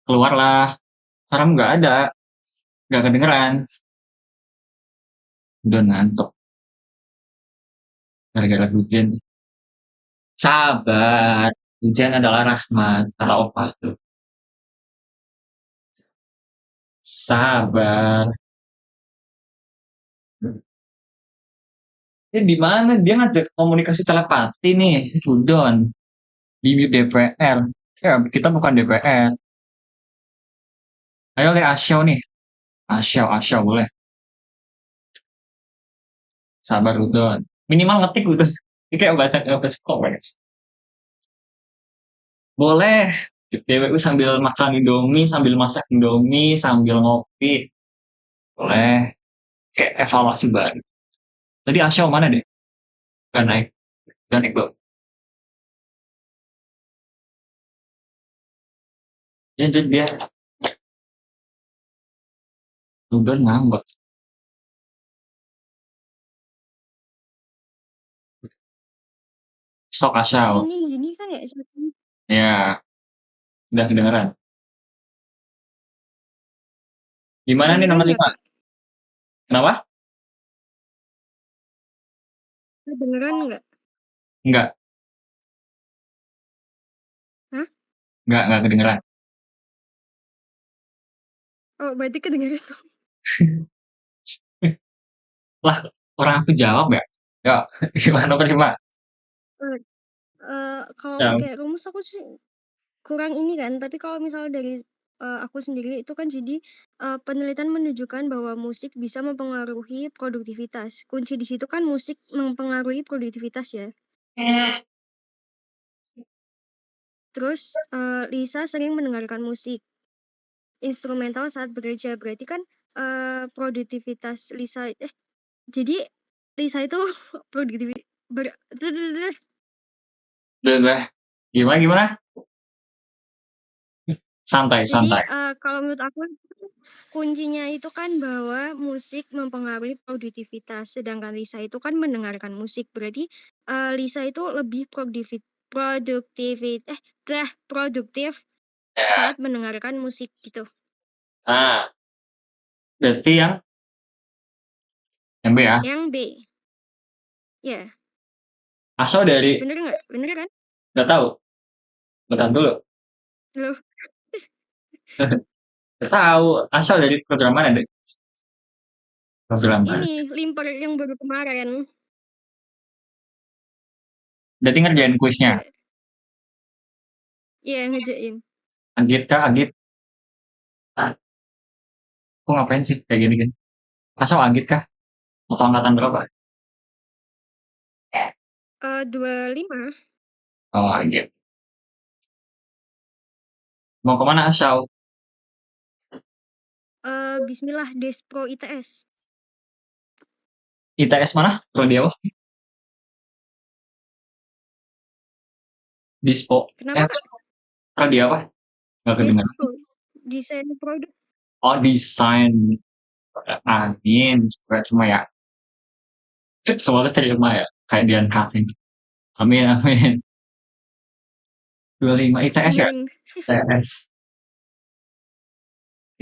keluarlah. Sekarang nggak ada, nggak kedengeran. Udon ngantuk, gara-gara hujan. Sabar, hujan adalah rahmat, kata opa tuh. Sabar. Di mana dia ngajak komunikasi telepati nih, Udon. Di DPR. Ya, kita bukan DPR. Ayo lihat Asyau nih. Asyau boleh. Sabar Udon. Minimal ngetik Udon. Ini kayak baca komen. Boleh. DWU sambil makan Indomie, sambil masak Indomie, sambil ngopi. Boleh. Kayak evaluasi baru. Tadi Asyau mana deh? Gak naik. Gak naik belum. Ya, jadi dia Udon ngambek. Sok Asyau. Ini gini kan ya sepertinya. Ya, udah kedengeran. Gimana nih Kedengeran nomor nggak 5? Kak? Kenapa? Kedengeran nggak? Enggak, Hah? enggak kedengeran. Oh, berarti kedengeran. Lah, orang aku jawab ya. Ya, gimana nomor 5? Eh, kalau Ya, pakai rumus aku sih kurang ini kan, tapi kalau misalnya dari aku sendiri itu kan jadi penelitian menunjukkan bahwa musik bisa mempengaruhi produktivitas. Kunci di situ kan musik mempengaruhi produktivitas ya. Terus Lisa sering mendengarkan musik instrumental saat bekerja. Berarti kan produktivitas Lisa jadi Lisa itu produktivitas udah. Gimana? Santai, jadi santai. kalau menurut aku kuncinya itu kan bahwa musik mempengaruhi produktivitas, sedangkan Lisa itu kan mendengarkan musik. Berarti Lisa itu lebih produktif Ya. saat mendengarkan musik gitu. Nah, berarti yang B ya. Yang B, ya Asal dari, bener nggak? Bener kan? nggak tahu. Bentar dulu. Loh, Nggak tahu. Asal dari program mana deh? Program mana? ini limper yang baru kemarin. Berarti ngerjain kuisnya. Iya, iya ngejain. Agit kah? Agit. Ah, aku ngapain sih kayak gini kan? Asal Agit kah? Atau angkatan berapa? 25. Oh, Agit. Mau kemana Asal? Bismillah Despro ITS. ITS mana? Prodi apa? Dispo. Kenapa? Prodi apa? Nggak kedengeran. Despro, desain produk. Oh, desain. Amin. Supaya cuma ya. Semoga terima ya. Kayak diangkatin. Amin, amin. 25 ITS ya? Amin. ITS.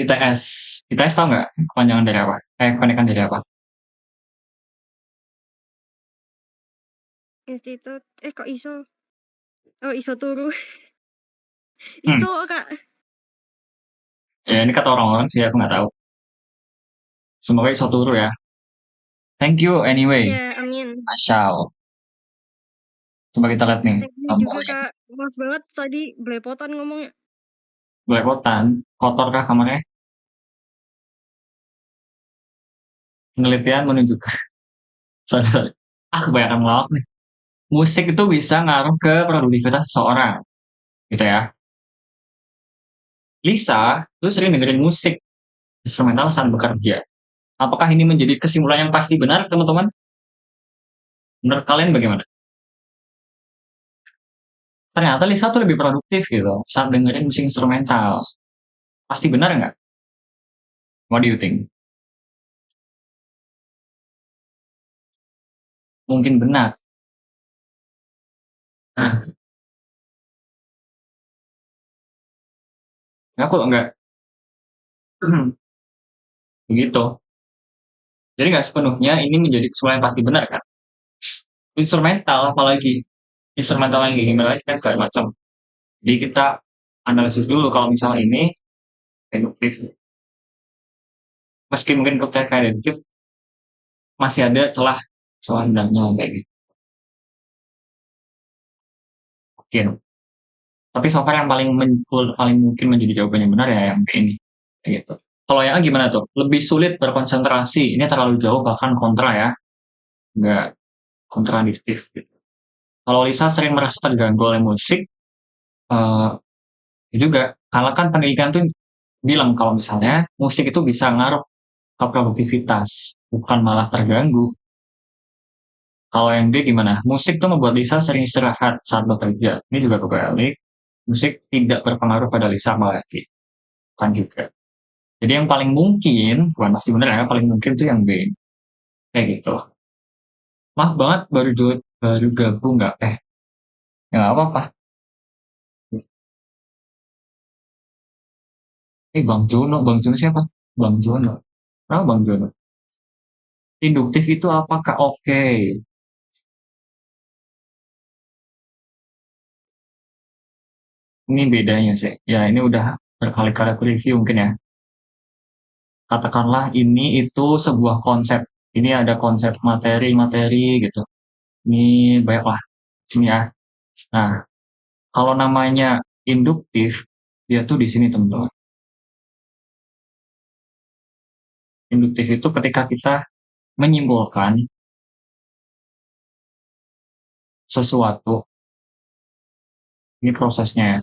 ITS. ITS tau nggak? Kepanjangan dari apa? Kepanjangan dari apa? Institut kok ISO? Oh, ISO turu. Hmm. ISO Kak. Ya ini kata orang-orang sih, aku nggak tahu. Semoga iso turu ya. Thank you anyway. Ya, amin. Asyal. Coba kita lihat nih. Thank you juga Nomornya. Kak. Maaf banget tadi belepotan ngomongnya. Belepotan. Kotor kah kamarnya? Penelitian menunjukkan. Sorry. Kebanyakan ngelawak nih. Musik itu bisa ngaruh ke produktivitas seseorang. Gitu ya. Lisa, lu sering dengerin musik instrumental saat bekerja. Apakah ini menjadi kesimpulan yang pasti benar, teman-teman? Menurut kalian bagaimana? Ternyata Lisa tuh lebih produktif gitu saat dengerin musik instrumental. Pasti benar nggak? What do you think? Mungkin benar. Nah, Aku enggak begitu. Jadi nggak sepenuhnya ini menjadi kesimpulan yang pasti benar kan. Instrumental apalagi. Instrumental lagi gimana lagi kan segala macam. Jadi kita analisis dulu kalau misalnya ini deduktif. Meski mungkin ketika deduktif masih ada celah celah dalamnya kayak gitu. Mungkin. Tapi so far yang paling mungkin menjadi jawaban yang benar ya yang B ini. Kayak gitu. Kalau yang A gimana tuh? Lebih sulit berkonsentrasi. Ini terlalu jauh bahkan kontra ya. Nggak kontradiktif gitu. Kalau Lisa sering merasa terganggu oleh musik, eh, juga karena kan pendidikan tuh bilang kalau misalnya musik itu bisa ngaruh ke produktivitas, bukan malah terganggu. Kalau yang D gimana? Musik tuh membuat Lisa sering istirahat saat bekerja. Ini juga kebalik. Musik tidak berpengaruh pada Lisa apalagi. Bukan juga. Jadi yang paling mungkin, bukan pasti benar ya, paling mungkin tuh yang B. Kayak gitu. Maaf banget baru gabung nggak? Ya nggak apa-apa. Bang Jono siapa? Bang Jono. Kenapa Bang Jono? Induktif itu apakah oke? Ini bedanya sih. Ya ini udah berkali-kali aku review mungkin ya. Katakanlah ini itu sebuah konsep. Ini ada konsep materi-materi gitu. Ini banyak lah. Sini ya. Nah, kalau namanya induktif, dia tuh di sini teman-teman. Induktif itu ketika kita menyimpulkan sesuatu. Ini prosesnya ya.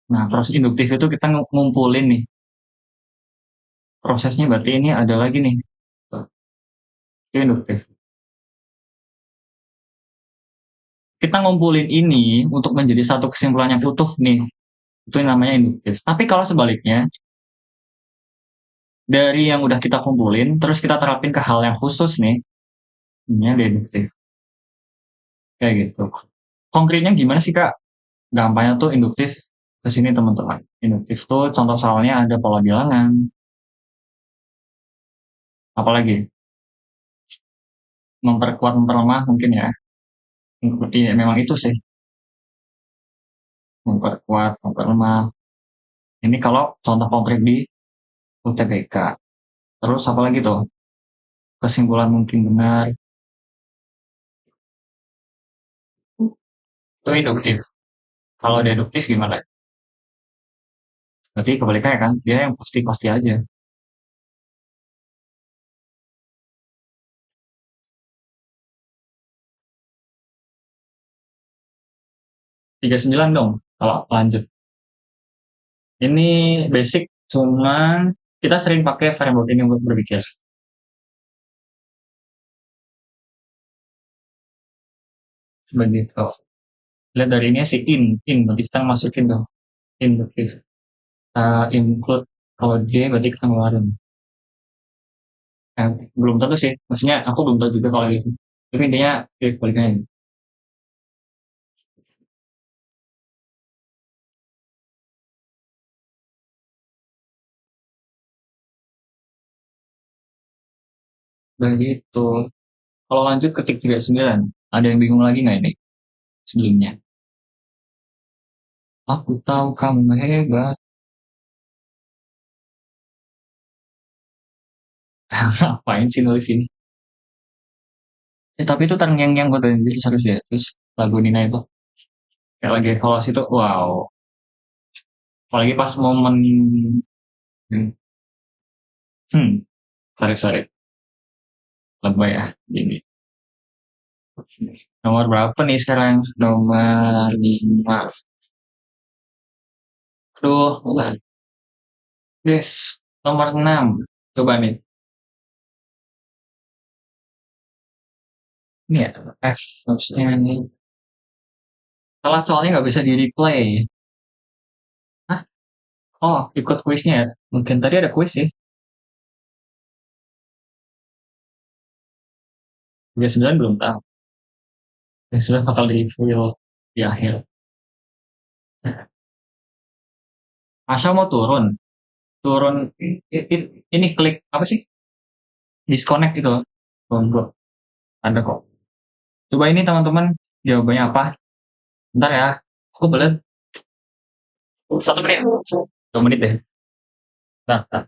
Nah, proses induktif itu kita ngumpulin nih. Prosesnya berarti ini ada lagi nih. Tuh, itu induktif. Kita ngumpulin ini untuk menjadi satu kesimpulan yang utuh nih. Itu yang namanya induktif. Tapi kalau sebaliknya, dari yang udah kita kumpulin, terus kita terapin ke hal yang khusus nih, ini deduktif. Kayak gitu. Konkretnya gimana sih Kak? Gampangnya tuh induktif ke sini teman-teman. Induktif tuh contoh soalnya ada pola bilangan. Apalagi memperkuat memperlemah mungkin ya. Iya, memang itu sih. Memperkuat, memperlemah. Ini kalau contoh konkret di UTBK. Terus apa lagi tuh? Kesimpulan mungkin benar. Itu induktif. Kalau deduktif gimana? Berarti kebalikannya kan? Dia yang pasti-pasti aja. 39 dong. Kalau lanjut. Ini basic, cuma kita sering pakai framework ini untuk berpikir. Sebagai itu. Lihat dari ini sih berarti kita masukin dong. Induktif. Include kalau D berarti kita ngeluarin. Belum tentu sih. Maksudnya aku belum tahu juga kalau gitu. Tapi intinya kebalikannya. Begitu. Kalau lanjut ketik 39, ada yang bingung lagi nggak ini sebelumnya? Aku tahu kamu hebat. Ngapain sih nulis ini? Tapi itu terngiang-ngiang buat jadi serius ya. Terus lagu Nina itu kayak lagi evaluasi itu, wow. Apalagi pas momen, hmm, sorry, lebay ya. Gini. Nomor berapa nih sekarang? Nomor 5. Aduh, udah. Yes, nomor 6. Coba nih. Ini ya, F. Maksudnya nih. Salah soalnya nggak bisa di-replay. Hah? Oh, ikut kuisnya ya? Mungkin tadi ada kuis sih. 39 belum tahu. 39 bakal di reveal di akhir. Asal mau turun, turun ini klik apa sih? Disconnect gitu loh. Tunggu, ada kok. Coba ini teman-teman jawabannya apa? Bentar ya, aku belet. 1 menit, 2 menit deh. Bentar.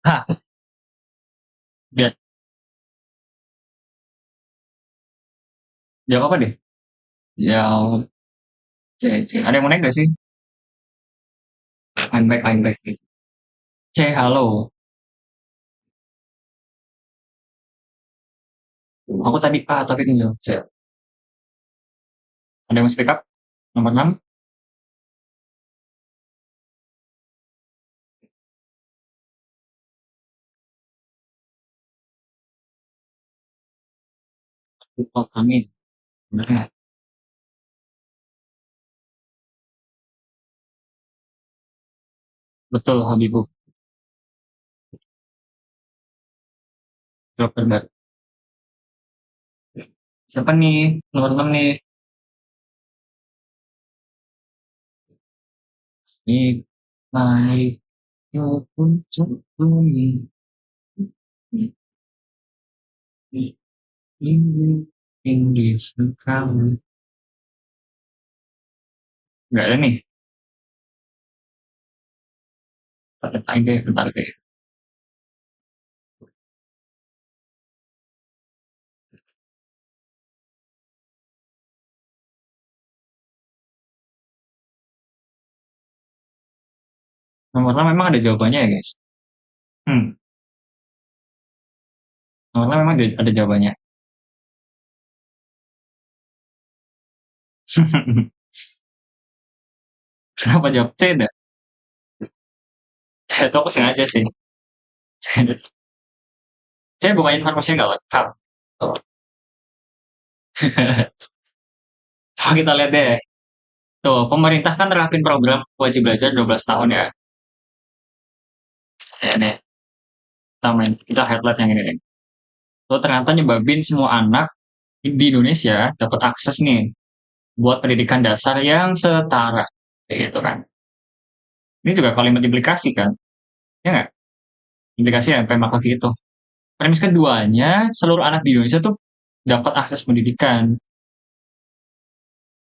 Hah, biar jawab apa deh? Jawab C. Ada yang mau naik gak sih? I'm back. C, halo. Aku tadi A, tapi kan jawab C. Ada yang mau speak up? Nomor 6. Oh, kami. Bener ya? Betul, Habibur. Jawab terbaru. Siapa nih? Nomor 6 nih. Naik, naik, ke puncak gunung. Tinggi, tinggi sekali. Nggak ada nih. Bentar deh. Nomor 6 memang ada jawabannya ya, guys? Nomor 6 memang ada jawabannya. Kenapa jawab C dah? Itu aku sengaja sih. C bukan informasinya nggak lengkap. Oh. Coba kita lihat deh. Tuh, pemerintah kan nerapin program wajib belajar 12 tahun ya. Ya nih, kita highlight yang ini nih. Tuh ternyata nyebabin semua anak di Indonesia dapat akses nih buat pendidikan dasar yang setara. Kayak gitu kan. Ini juga kalimat implikasi kan. Ya nggak? Implikasi ya, kayak maka gitu. Premis keduanya, seluruh anak di Indonesia tuh dapat akses pendidikan.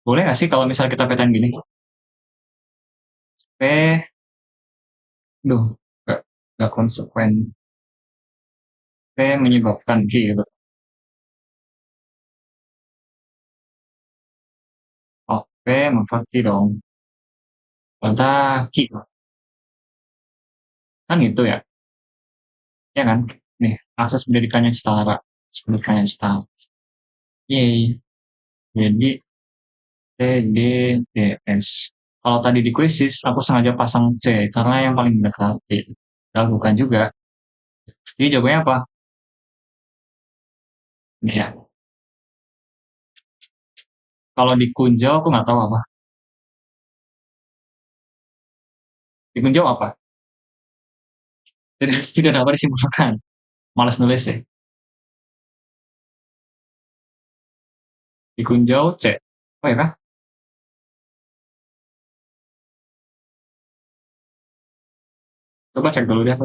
Boleh nggak sih kalau misal kita petain gini? Eh, duh, nggak konsekuen. P menyebabkan Q gitu. Oh, P maka Q dong. Ternyata Q. Kan gitu ya. Ya kan? Nih, akses pendidikan yang setara. Pendidikan yang setara. Yeay. Jadi, T, D, D, S. Kalau tadi di kuisis, aku sengaja pasang C, karena yang paling mendekati. Dan bukan juga. Jadi jawabannya apa? Ini ya. Kalau dikunjau aku nggak tahu apa. Dikunjau apa? Tidak dapat disimpulkan. Malas nulis ya. Dikunjau C. Oh ya kah? Coba cek dulu deh.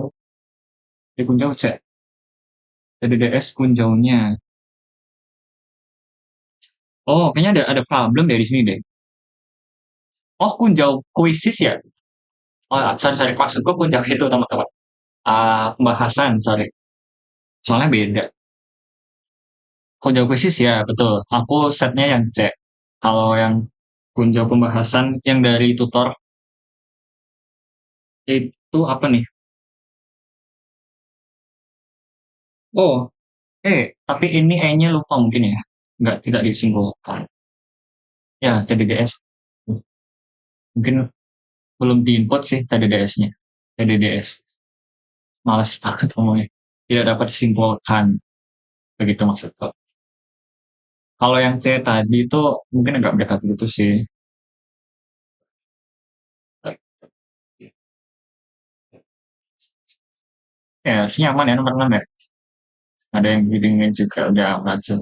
Dikunjau C. TDDS kunjaunya. Oh, kayaknya ada problem deh di sini deh. Oh, kunjau kuisis ya? Oh, sorry. Maksudku kunjau itu teman-teman. Pembahasan, sorry. Soalnya beda. Kunjau kuisis ya, betul. Aku setnya yang C. Kalau yang kunjau pembahasan yang dari tutor itu apa nih? Oh, tapi ini E-nya lupa mungkin ya. Nggak, tidak disimpulkan. Ya, TDDS. Mungkin belum diinput sih TDDS-nya. TDDS. Males banget ngomongnya. Tidak dapat disimpulkan. Begitu maksudku. Kalau yang C tadi itu mungkin agak mendekat gitu sih. Ya, harusnya aman ya nomor 6 ya. Ada yang biddingnya juga udah aman sih.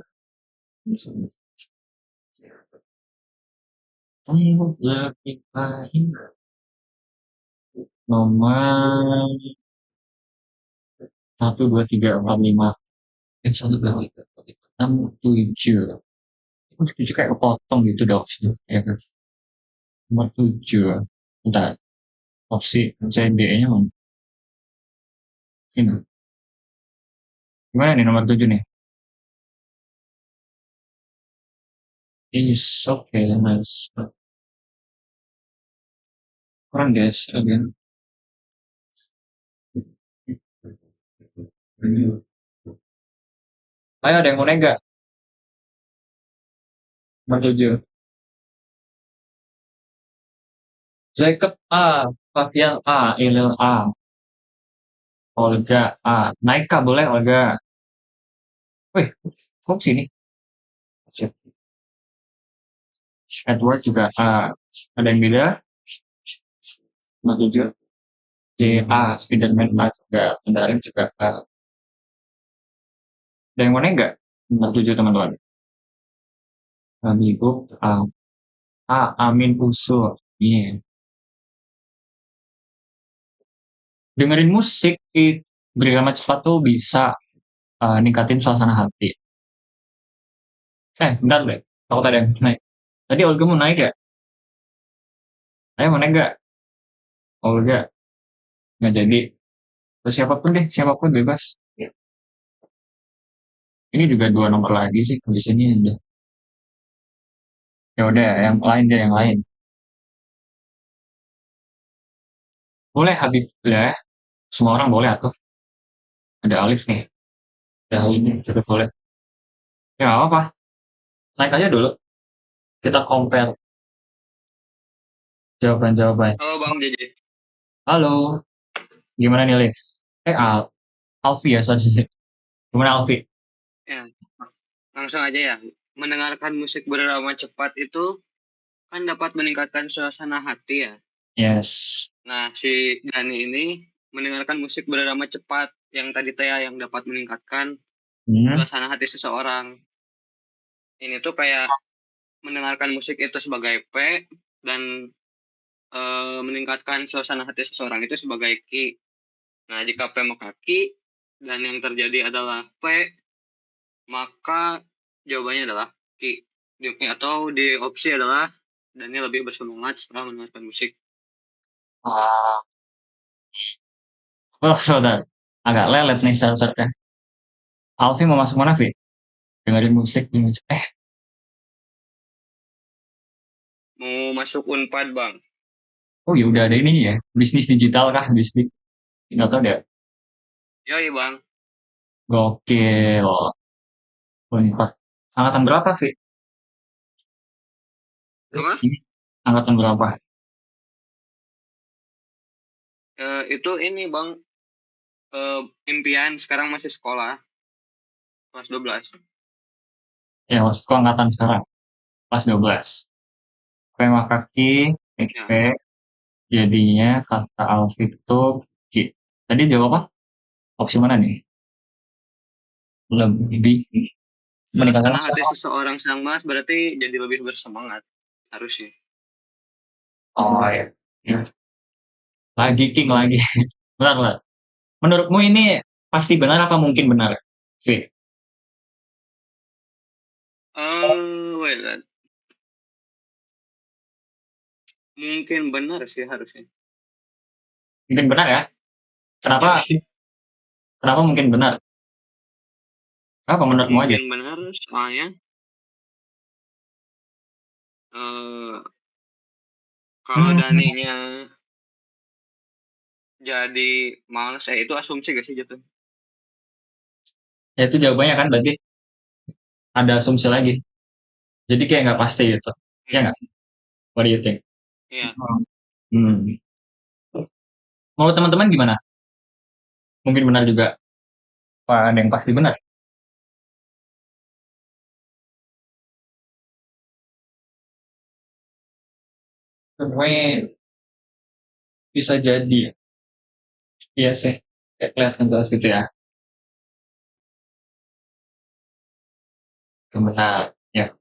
Lebih baik nomor 1, 2, 3, 4, 5. 1, 2, 3, 4, 5, 6, 7. Nomor 7 kayak kepotong gitu dong. Ya kan? Nomor 7. Bentar. Opsi C, D-nya mana? Ini. Gimana nih nomor 7 nih? Is okay, nice. Kurang guys, again. Ayo ada yang mau nega? Nomor 7. Jacob A, Fabian A, Ilil A, Olga A. Naik kah boleh Olga? Wih, kok sini? Shit. Edward juga A. Ada yang beda? Nomor 7. J A, Spiderman A juga. Mandarin juga A. Ada yang mau nega? Nomor 7 teman-teman. Amigo A. Amin Usul. Iya. Dengerin musik berirama cepat tuh bisa ningkatin suasana hati. Bentar deh. Aku tadi yang naik. Tadi Olga mau naik ya? Ayo mau naik gak? Olga. Nggak jadi. Terus siapapun deh. Siapapun bebas. Ini juga 2 nomor lagi sih. Di sini ada. Ya udah, yang lain deh, yang lain. Boleh Habib ya. Semua orang boleh atau ada Alif nih. Ada ini juga boleh. Ya nggak apa-apa. Naik aja dulu. Kita compare jawaban-jawaban. Halo Bang JJ. Halo. Gimana nih Liv? Alfi ya sorry. Gimana Alfi? Ya, langsung aja ya. Mendengarkan musik berirama cepat itu kan dapat meningkatkan suasana hati ya. Yes. Nah, si Dani ini mendengarkan musik berirama cepat yang tadi Tea yang dapat meningkatkan suasana hati seseorang. Ini tuh kayak mendengarkan musik itu sebagai P dan meningkatkan suasana hati seseorang itu sebagai Q. Nah, jika P maka Q dan yang terjadi adalah P, maka jawabannya adalah Q. Atau di opsi adalah Daniel lebih bersemangat setelah mendengarkan musik. Oh, saudara. Agak lelet nih saudara. Alfi mau masuk mana, Vi? Dengerin musik. Mau masuk Unpad, Bang. Oh ya udah ada ini ya. Bisnis digital kah? Bisnis. Nggak tahu deh. Yoi, Bang. Gokil. Unpad. Angkatan berapa, Vi? Apa? Ini angkatan berapa? Itu ini, Bang. impian sekarang masih sekolah kelas 12. Ya, maksudku angkatan sekarang, kelas 12. P maka Q, Ya. P, jadinya kata Alfi itu Q. Tadi jawab apa? Opsi mana nih? Lebih meningkatkan Suasana hati suasana. seseorang sangat berarti jadi lebih bersemangat harusnya. Oh ya. Ya. Lagi King lagi. Bentar, bentar. Menurutmu ini pasti benar apa mungkin benar? V. Wait, mungkin benar sih harusnya. Mungkin benar ya? Kenapa? Ya, Kenapa mungkin benar? Apa menurutmu aja? mungkin benar soalnya kalau Hmm, Daninya jadi males, itu asumsi gak sih jatuh? ya itu jawabannya kan berarti ada asumsi lagi. Jadi kayak nggak pasti gitu. Ya Hmm, nggak? What do you think? iya. Hmm. Menurut teman-teman gimana? Mungkin benar juga. Wah, ada yang pasti benar. Gue bisa jadi. Iya sih. Kayak kelihatan jelas gitu ya. Benar. Ya.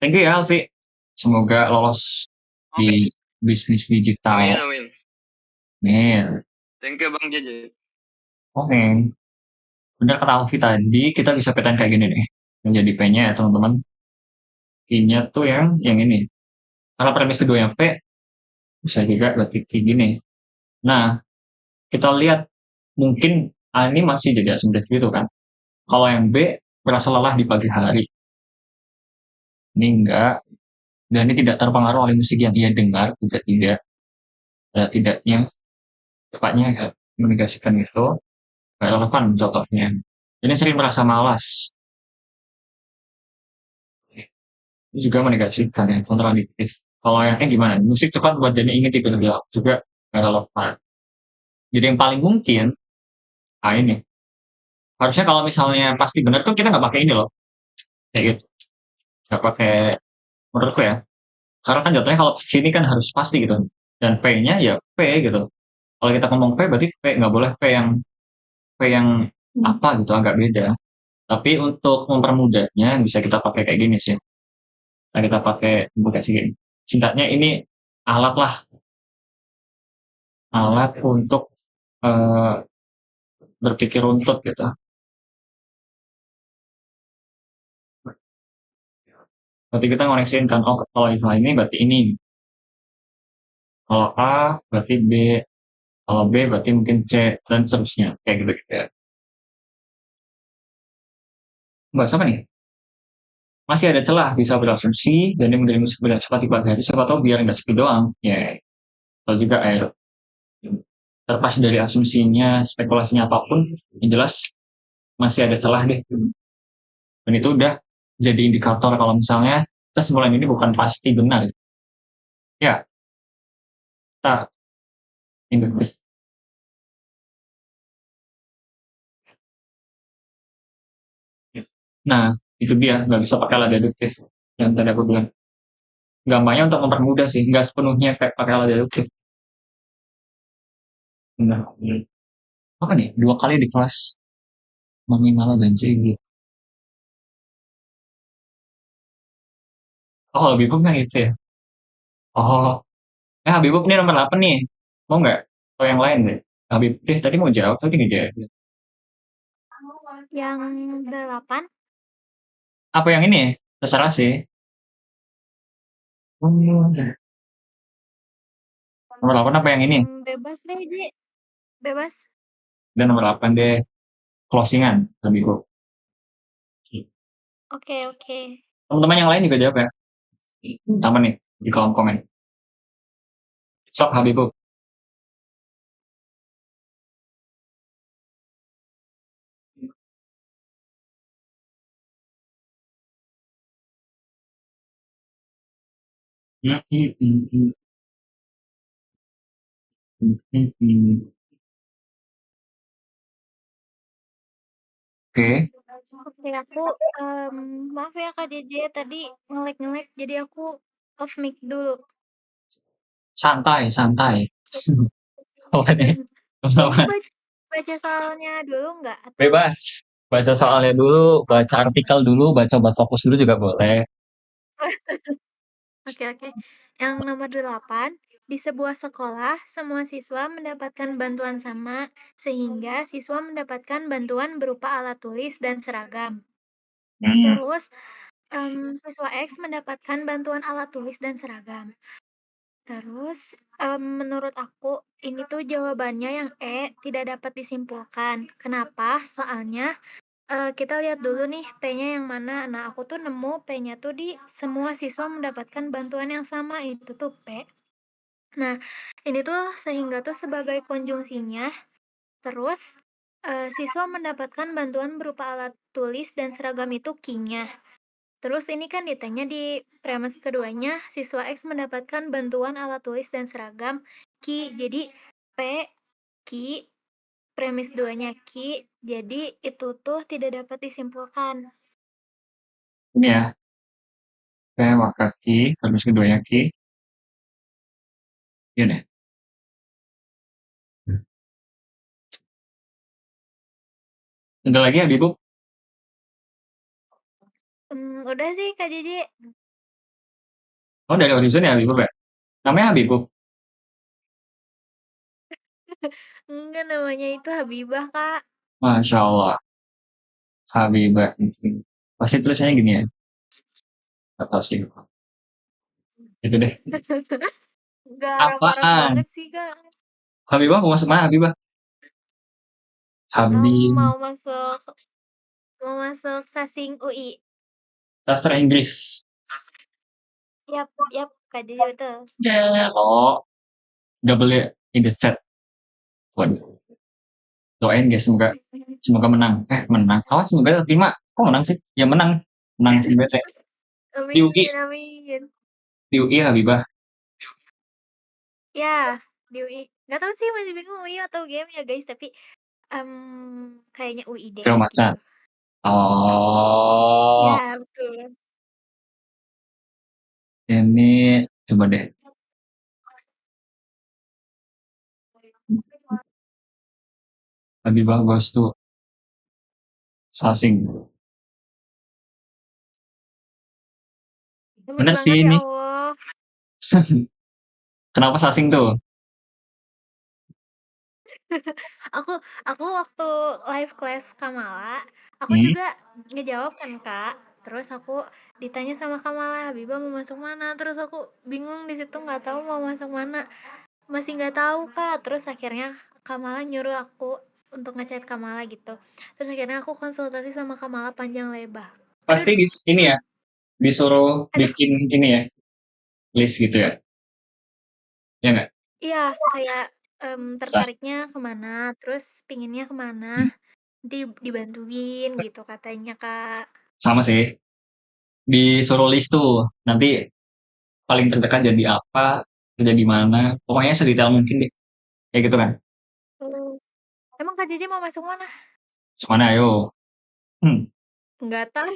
Thank you ya, Alfi. Semoga lolos Oke, di bisnis amin, digital. amin. Nih, Thank you Bang Jeje. oke. Benar kata Alfi tadi, kita bisa petain kayak gini nih. Menjadi P-nya ya, teman-teman. Q-nya tuh yang ini. Karena premis kedua yang P, bisa juga berarti kayak gini. Nah, kita lihat mungkin A ini masih jadi asumtif gitu kan. Kalau yang B, merasa lelah di pagi hari. Ini enggak. Dan ini tidak terpengaruh oleh musik yang ia dengar, juga tidak. Ya, tidaknya, tepatnya ya, menegasikan itu. Gak relevan contohnya. Ini sering merasa malas. Ini juga menegasikan ya, kontradiktif. Kalau yang gimana? Musik cepat buat jadi ingin tidur gelap. Juga gak relevan. Jadi yang paling mungkin, ini. Harusnya kalau misalnya pasti benar tuh kita nggak pakai ini loh. Kayak gitu. Nggak pakai, menurutku ya. Karena kan jatuhnya kalau sini kan harus pasti gitu. Dan P-nya ya P gitu. Kalau kita ngomong P berarti P nggak boleh P yang apa gitu, agak beda. Tapi untuk mempermudahnya bisa kita pakai kayak gini sih. Nah, kita pakai aplikasi gini. Singkatnya ini alat lah, alat untuk eh, berpikir runtut gitu. Berarti kita ngoneksiin kan, oh kalau ini berarti ini. Kalau A berarti B. Kalau B berarti mungkin C dan seterusnya. Kayak gitu gitu ya. Bahas apa nih? Masih ada celah bisa berasumsi dan dia menjadi musik cepat di pagi hari. Siapa tahu biar nggak sepi doang. Ya, atau juga terlepas dari asumsinya, spekulasinya apapun, yang jelas masih ada celah deh. Dan itu udah jadi indikator kalau misalnya kesimpulan ini bukan pasti benar. Ya, kita induktif. Nah, itu dia, nggak bisa pakai alat deduktif. Yang tadi aku bilang. Gampangnya untuk mempermudah sih, nggak sepenuhnya kayak pakai alat deduktif. Nah, apa nih? 2 kali di kelas Mami Mala dan Cigi. Oh, lebih pun yang itu ya. Oh, Habibub nih nomor 8 nih. Mau nggak? Atau yang lain deh? Habib deh, tadi mau jawab, tapi nggak jawab. Yang 8? Apa yang ini? Terserah sih. Oh, nomor 8 apa yang ini? Bebas deh, Ji. Bebas. Dan nomor 8 deh. Closingan, Habibub. Oke, oke. Teman-teman yang lain juga jawab ya. Apa nih? Di kolom komen. Sok Habibub. Oke. Oke, aku, maaf ya Kak JJ tadi nge-lag jadi aku off mic dulu. Santai santai. Apa nih? Ini Sama. baca soalnya dulu nggak atau Bebas. Baca soalnya dulu, baca oke. artikel dulu, baca fokus dulu juga boleh. Oke. Yang nomor 8, di sebuah sekolah semua siswa mendapatkan bantuan sama sehingga siswa mendapatkan bantuan berupa alat tulis dan seragam. Terus, siswa X mendapatkan bantuan alat tulis dan seragam. Terus, menurut aku ini tuh jawabannya yang E tidak dapat disimpulkan. Kenapa? Soalnya, kita lihat dulu nih P-nya yang mana. Nah, aku tuh nemu P-nya tuh di semua siswa mendapatkan bantuan yang sama, itu tuh P. Nah, ini tuh sehingga tuh sebagai konjungsinya, terus, siswa mendapatkan bantuan berupa alat tulis dan seragam itu Q-nya. Terus ini kan ditanya di premis keduanya, siswa X mendapatkan bantuan alat tulis dan seragam Q. Jadi P, Q, premis 2-nya Q, jadi itu tuh tidak dapat disimpulkan. Ini ya. P maka Q, terus keduanya Q. Iya deh. Ada lagi ya, Bibu? Udah sih Kak JJ. Oh, dari Horizon ya, Bibu ya? Namanya Habibub. Enggak, namanya itu Habibah Kak. Masya Allah. Habibah. Pasti tulisannya gini ya. Gak tahu sih. Itu deh. Enggak Arab-Arab Apaan? banget sih Kak. Habibah mau masuk mana, Habibah? Habib. Mau masuk Sasing UI. Sastra Inggris. Yap, Kak JJ betul. Ya, lo. Gak boleh in the chat. Waduh. Doain guys, semoga menang. Menang. Awas, semoga terima. Kok menang sih? Ya menang. Menang SNBT. Di UI. Amin. Di UI, Habibah. Ya, di UI. Nggak tahu sih masih bingung UI atau UGM ya guys, tapi kayaknya UI deh Segala macam. gitu. Oh. Ya, betul. Ini coba deh. Habibah goes to Sasing. Demi Bener banget sih ya ini. Allah. Kenapa Sasing tuh? Aku waktu live class Kamala, aku Hmm? juga ngejawab kan Kak. Terus aku ditanya sama Kamala, Habibah mau masuk mana? Terus aku bingung di situ nggak tahu mau masuk mana. Masih nggak tahu Kak. Terus akhirnya Kamala nyuruh aku untuk ngechat Kamala gitu. Terus akhirnya aku konsultasi sama Kamala panjang lebar. Aduh, Pasti ini ya, disuruh aduh. bikin ini ya, list gitu ya. Ya nggak? Iya, kayak Sa- tertariknya kemana, terus pinginnya kemana, hmm. nanti dibantuin gitu katanya Kak. Sama sih. Disuruh list tuh. Nanti paling terdekat jadi apa, kerja di mana. Pokoknya sedetail mungkin deh. Kayak gitu kan. Oh. Emang Kak Jeje mau masuk mana? Mana ayo. Nggak tahu.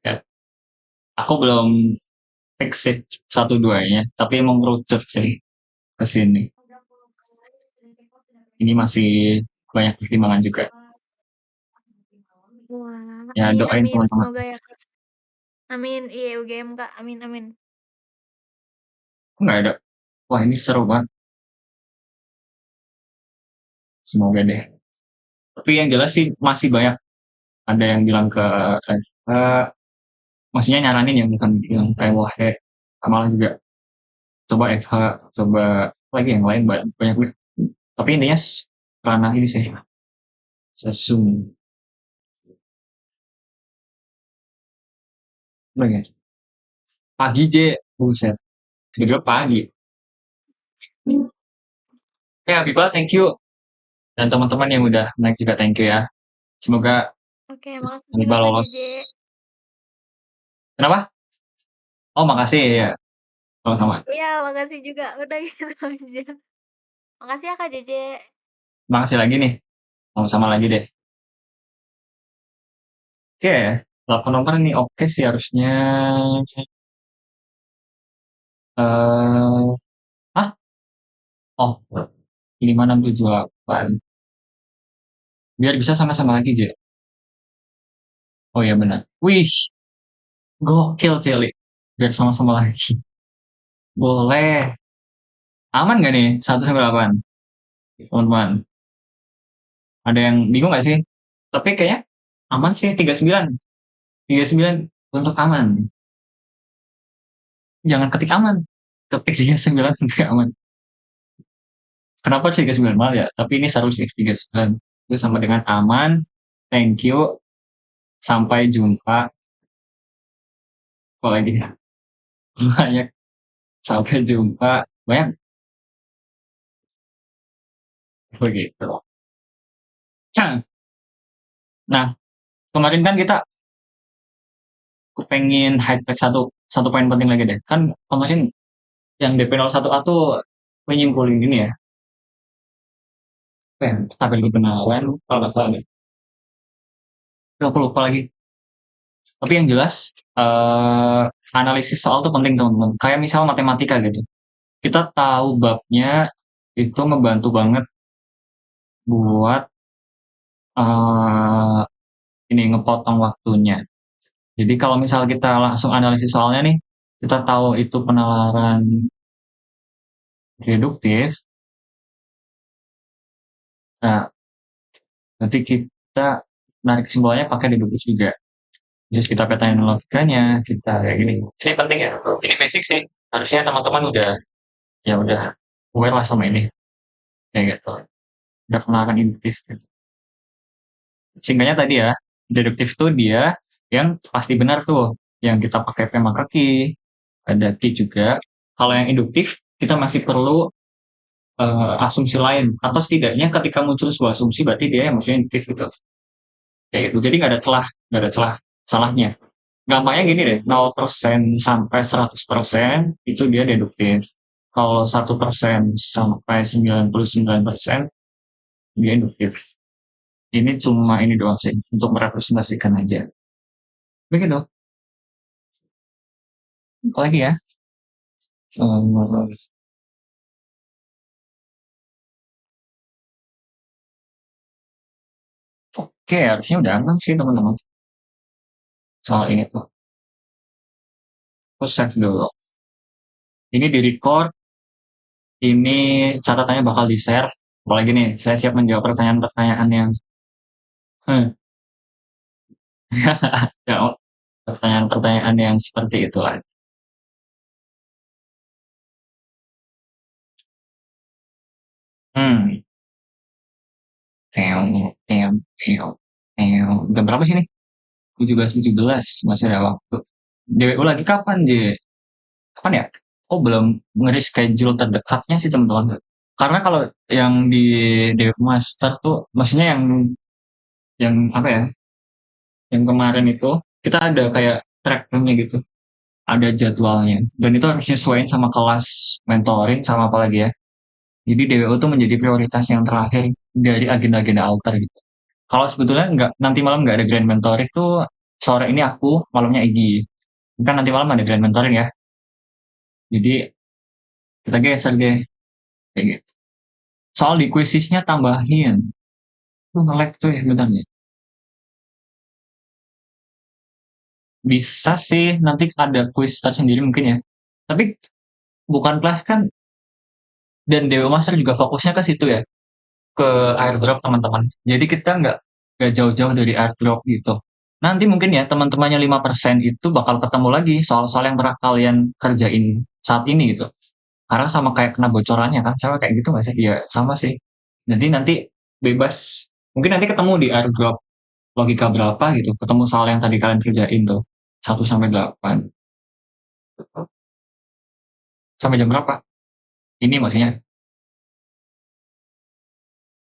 Ya. Aku belum exit satu duanya, tapi emang ngerucut sih ke sini. Ini masih banyak pertimbangan juga. Wah, Ya doain amin, teman-teman. semoga ya Kak. Amin, iya UGM Kak, amin. Kok nggak ada? Wah ini seru banget. Semoga deh. Tapi yang jelas sih masih banyak. Ada yang bilang ke maksudnya nyaranin ya bukan yang kayak Wahe. Malah juga coba FH, coba lagi yang lain banyak banget. Tapi intinya ranah ini sih. Sesum. Udah ya. Pagi J. Buset. Juga pagi. Oke Habibah, thank you. Dan teman-teman yang udah naik juga thank you ya. Semoga Oke, makasih juga Habibah Kak lolos. Jeje. Kenapa? Oh makasih ya. Sama-sama. Iya, makasih juga. Udah gitu aja. Makasih ya Kak Jeje. Makasih lagi nih. Sama-sama lagi deh. Oke, 8 nomor nih oke sih harusnya. Eh, oh, 5, 6, 7, 8. Biar bisa sama-sama lagi, J. Oh iya benar. Wih, gokil, Celi. Biar sama-sama lagi. Boleh. Aman gak nih 1 sampai 8? Teman-teman. Ada yang bingung gak sih? Tapi kayaknya aman sih 39. 39 untuk aman. Jangan ketik aman. Ketik 39 untuk aman. Kenapa 39 mal ya? Tapi ini seharusnya 39. Itu sama dengan aman. Thank you. Sampai jumpa. Apa lagi? Banyak. Sampai jumpa. Banyak. Begitu. Nah, kemarin kan kita pengen high-tech satu poin penting lagi deh. Kan kemarin yang DP01A tuh menyimpulin gini ya. Tabel kebenaran, kalau nggak salah deh. Aku lupa lagi. Tapi yang jelas, analisis soal tuh penting teman-teman. Kayak misal matematika gitu. Kita tahu babnya itu ngebantu banget buat eh ini ngepotong waktunya. Jadi kalau misal kita langsung analisis soalnya nih, kita tahu itu penalaran deduktif. Nah, nanti kita narik kesimpulannya pakai deduktif juga. Terus kita petain logikanya, kita kayak gini. Ini penting ya. Ini basic sih. Harusnya teman-teman udah aware lah sama ini. Kayak gitu. Udah kenalkan induktif. Gitu. Singkatnya tadi ya, deduktif tuh dia yang pasti benar tuh. Yang kita pakai P maka Q, ada Q juga. Kalau yang induktif, kita masih perlu asumsi lain. Atau setidaknya ketika muncul sebuah asumsi, berarti dia yang maksudnya induktif gitu. Kayak gitu. Jadi nggak ada celah salahnya. Gampangnya gini deh, 0% sampai 100% itu dia deduktif. Kalau 1% sampai 99% dia induktif. Ini cuma ini doang sih, untuk merepresentasikan aja. Begitu. Apalagi ya? Oke, harusnya udah aman sih teman-teman. Soal ini tuh. Aku save dulu. Ini di record. Ini catatannya bakal di-share. Apalagi nih, saya siap menjawab pertanyaan-pertanyaan yang ya, pertanyaan-pertanyaan yang seperti itulah. Udah berapa sih nih? 17 masih ada waktu. DWU lagi kapan, J? Kapan ya? Oh, belum nge-reschedule terdekatnya sih, teman-teman. Karena kalau yang di DWU Master tuh, maksudnya yang apa ya? Yang kemarin itu, kita ada kayak track-nya gitu. Ada jadwalnya. Dan itu harus nyesuaiin sama kelas mentoring, sama apa lagi ya. Jadi DWU tuh menjadi prioritas yang terakhir dari agenda-agenda alter gitu. Kalau sebetulnya nanti malam nggak ada grand mentoring tuh, sore ini aku, malamnya Igi. Kan nanti malam ada grand mentoring ya. Jadi kita geser deh. Kayak gitu. Soal di quizisnya tambahin. Lu nge-lag tuh ya bentar ya. Bisa sih nanti ada quiz tersendiri mungkin ya. Tapi bukan kelas kan, dan Dewa Master juga fokusnya ke situ ya. Ke airdrop teman-teman. Jadi kita nggak jauh-jauh dari airdrop gitu. Nanti mungkin ya teman-temannya 5% itu bakal ketemu lagi soal-soal yang pernah kalian kerjain saat ini gitu. Karena sama kayak kena bocorannya kan, sama kayak gitu nggak sih? Iya, sama sih. Jadi nanti bebas. Mungkin nanti ketemu di airdrop logika berapa gitu. Ketemu soal yang tadi kalian kerjain tuh. 1 sampai 8. Sampai jam berapa? Ini maksudnya.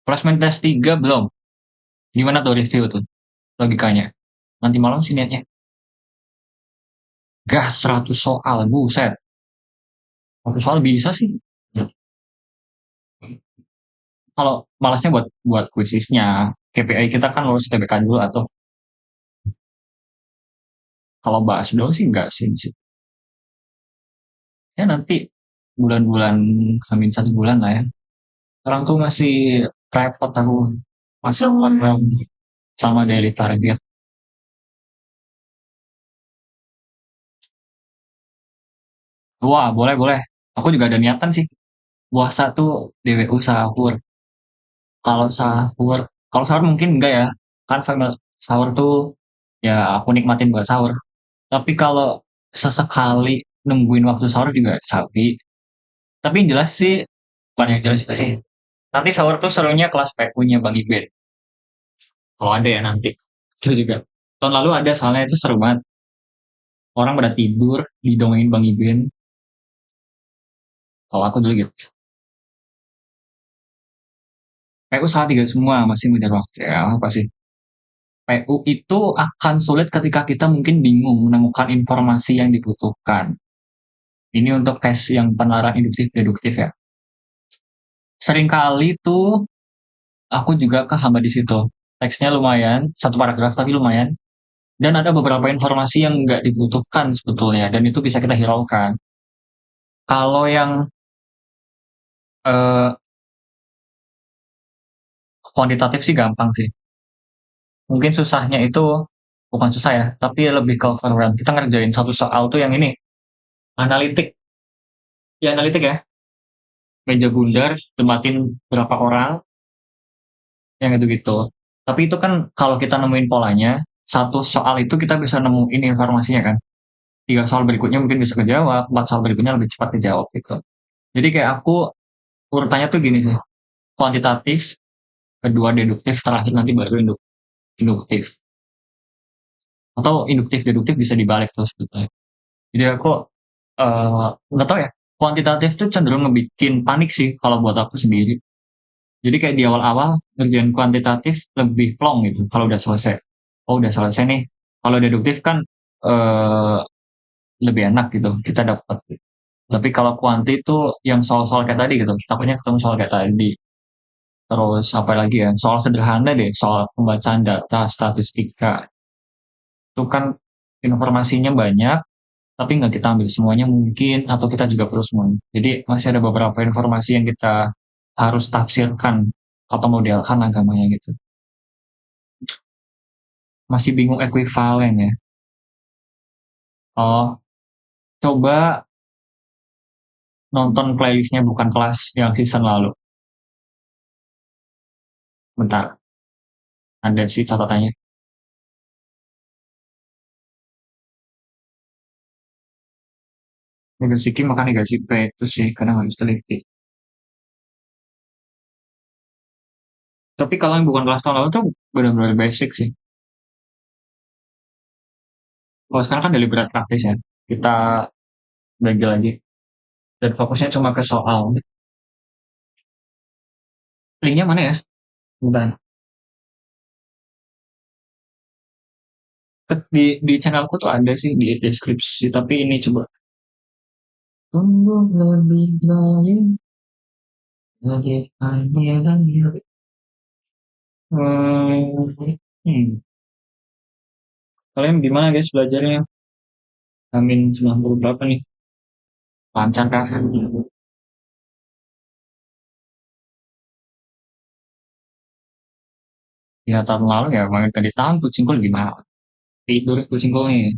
Placement test 3 belum. Gimana tuh review tuh? Logikanya. Nanti malam sih niatnya. Gas 100 soal. Buset. 100 soal bisa sih. kalau malasnya buat kuisisnya. KPI kita kan lulus UTBK dulu atau kalau bahas doang sih enggak sih. Ya nanti bulan-bulan Hamin 1 bulan lah ya. Sekarang tuh masih repot aku masih sama daily target. Wah, boleh. Aku juga ada niatan sih. Puasa tuh DWU sahur. Kalau sahur, kalau sahur mungkin enggak ya. Kan sahur tuh ya aku nikmatin buat sahur. Tapi kalau sesekali nungguin waktu sahur juga sapi. Tapi yang jelas sih, bukan yang jelas juga sih. Nanti sahur tuh serunya kelas PU-nya Bang Iben. Kalau ada ya nanti. Itu juga. Tahun lalu ada soalnya itu seru banget. Orang pada tidur, didongengin Bang Iben. Kalau aku dulu gitu. PU salah tiga semua, masih ngejar waktu. Ya, apa sih? PU itu akan sulit ketika kita mungkin bingung menemukan informasi yang dibutuhkan. Ini untuk tes yang penalaran induktif-deduktif ya. Seringkali tuh aku juga kehambat di situ. Teksnya lumayan, satu paragraf tapi lumayan. Dan ada beberapa informasi yang nggak dibutuhkan sebetulnya, dan itu bisa kita hiraukan. Kalau yang eh, kuantitatif sih gampang sih. Mungkin susahnya itu bukan susah ya, tapi lebih ke overwhelm. Kita ngerjain satu soal tuh yang ini, analitik. Ya analitik ya, meja bundar, tempatin berapa orang, yang gitu-gitu. Tapi itu kan kalau kita nemuin polanya, satu soal itu kita bisa nemuin informasinya kan. 3 soal berikutnya mungkin bisa kejawab, 4 soal berikutnya lebih cepat dijawab gitu. Jadi kayak aku urutannya tuh gini sih, kuantitatif, kedua deduktif, terakhir nanti baru induktif. Atau induktif deduktif bisa dibalik tuh sebetulnya. Jadi aku nggak tahu ya, kuantitatif tuh cenderung ngebikin panik sih kalau buat aku sendiri. Jadi kayak di awal-awal ngerjain kuantitatif lebih plong gitu kalau udah selesai. Oh udah selesai nih. Kalau deduktif kan eh, lebih enak gitu kita dapat. Tapi kalau kuanti itu yang soal-soal kayak tadi gitu, takutnya ketemu soal kayak tadi. Terus apa lagi ya? Soal sederhana deh, soal pembacaan data, statistika. Itu kan informasinya banyak, tapi nggak kita ambil semuanya mungkin, atau kita juga perlu semuanya. Jadi masih ada beberapa informasi yang kita harus tafsirkan atau modelkan agamanya gitu. Masih bingung ekuivalen ya. Oh, coba nonton playlistnya bukan kelas yang season lalu. Bentar, ada sih catatannya. Negasi makan negasi P itu sih kadang harus teliti. Tapi kalau yang bukan kelas tahun lalu tuh benar-benar basic sih. Kalau sekarang kan deliberate praktis ya. Kita belajar lagi. Dan fokusnya cuma ke soal. Linknya mana ya? Bentar. Di channelku tuh ada sih di deskripsi. Tapi ini coba. Tunggu lebih baik. Lagi dan Kalian gimana guys belajarnya? Amin 90 berapa nih? Lancar kah? Ya tahun lalu ya, main tadi tahun kucingku lagi malam. Tidur kucingku nih.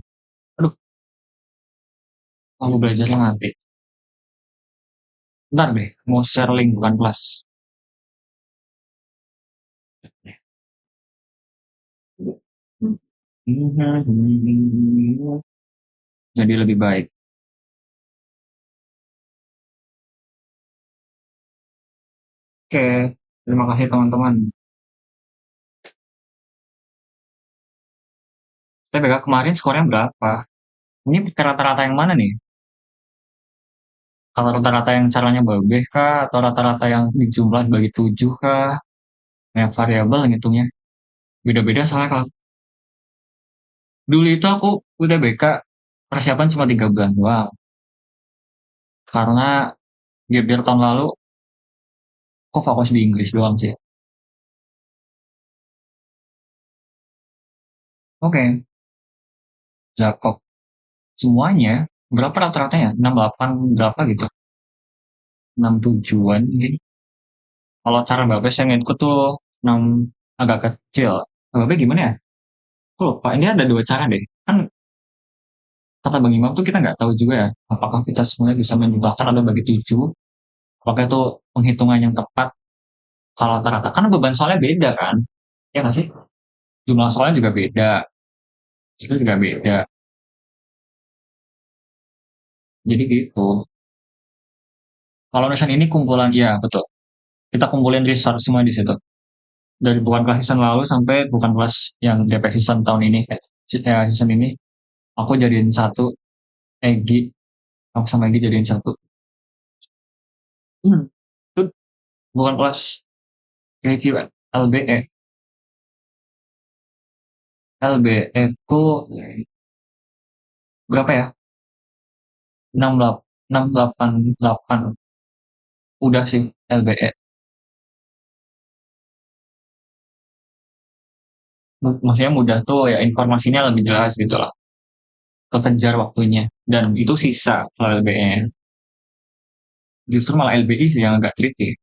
Aduh, aku belajarnya nanti. Bentar deh, mau share link bukan kelas. Jadi lebih baik. Oke, terima kasih teman-teman. TBK kemarin skornya berapa? Ini rata-rata yang mana nih? Kalau rata-rata yang caranya babeh kah? Atau rata-rata yang dijumlah bagi 7 kah? Yang variabel ngitungnya. Beda-beda soalnya kalau dulu itu aku UTBK persiapan cuma 3 bulan doang. Karena gap year tahun lalu Kok fokus di Inggris doang sih? Oke, Jakob. Semuanya berapa rata-ratanya? 68 berapa gitu? 67-an mungkin. Kalau cara Mbak Bes yang ikut tuh 6 agak kecil. Mbak Bes gimana ya? Aku lupa. Ini ada dua cara deh. Kan kata Bang Imam tuh kita nggak tahu juga ya. Apakah kita sebenarnya bisa menjumlahkan atau bagi 7? Apakah itu penghitungan yang tepat? Kalau rata-rata. Karena beban soalnya beda kan? Ya nggak sih? Jumlah soalnya juga beda. Itu juga beda. Jadi gitu. Kalau nulisan ini kumpulan, ya betul. Kita kumpulin resource semua di situ. Dari bukan kelas season lalu sampai bukan kelas yang DP season tahun ini. Season ini. Aku jadiin satu. Egi. Aku sama Egi jadiin satu. Itu bukan kelas review LBE. LBE ku berapa ya? 688 udah sih LBE. Maksudnya mudah tuh ya informasinya lebih jelas gitu lah. Kekejar waktunya. Dan itu sisa kalau LBE. Justru malah LBI sih yang agak tricky.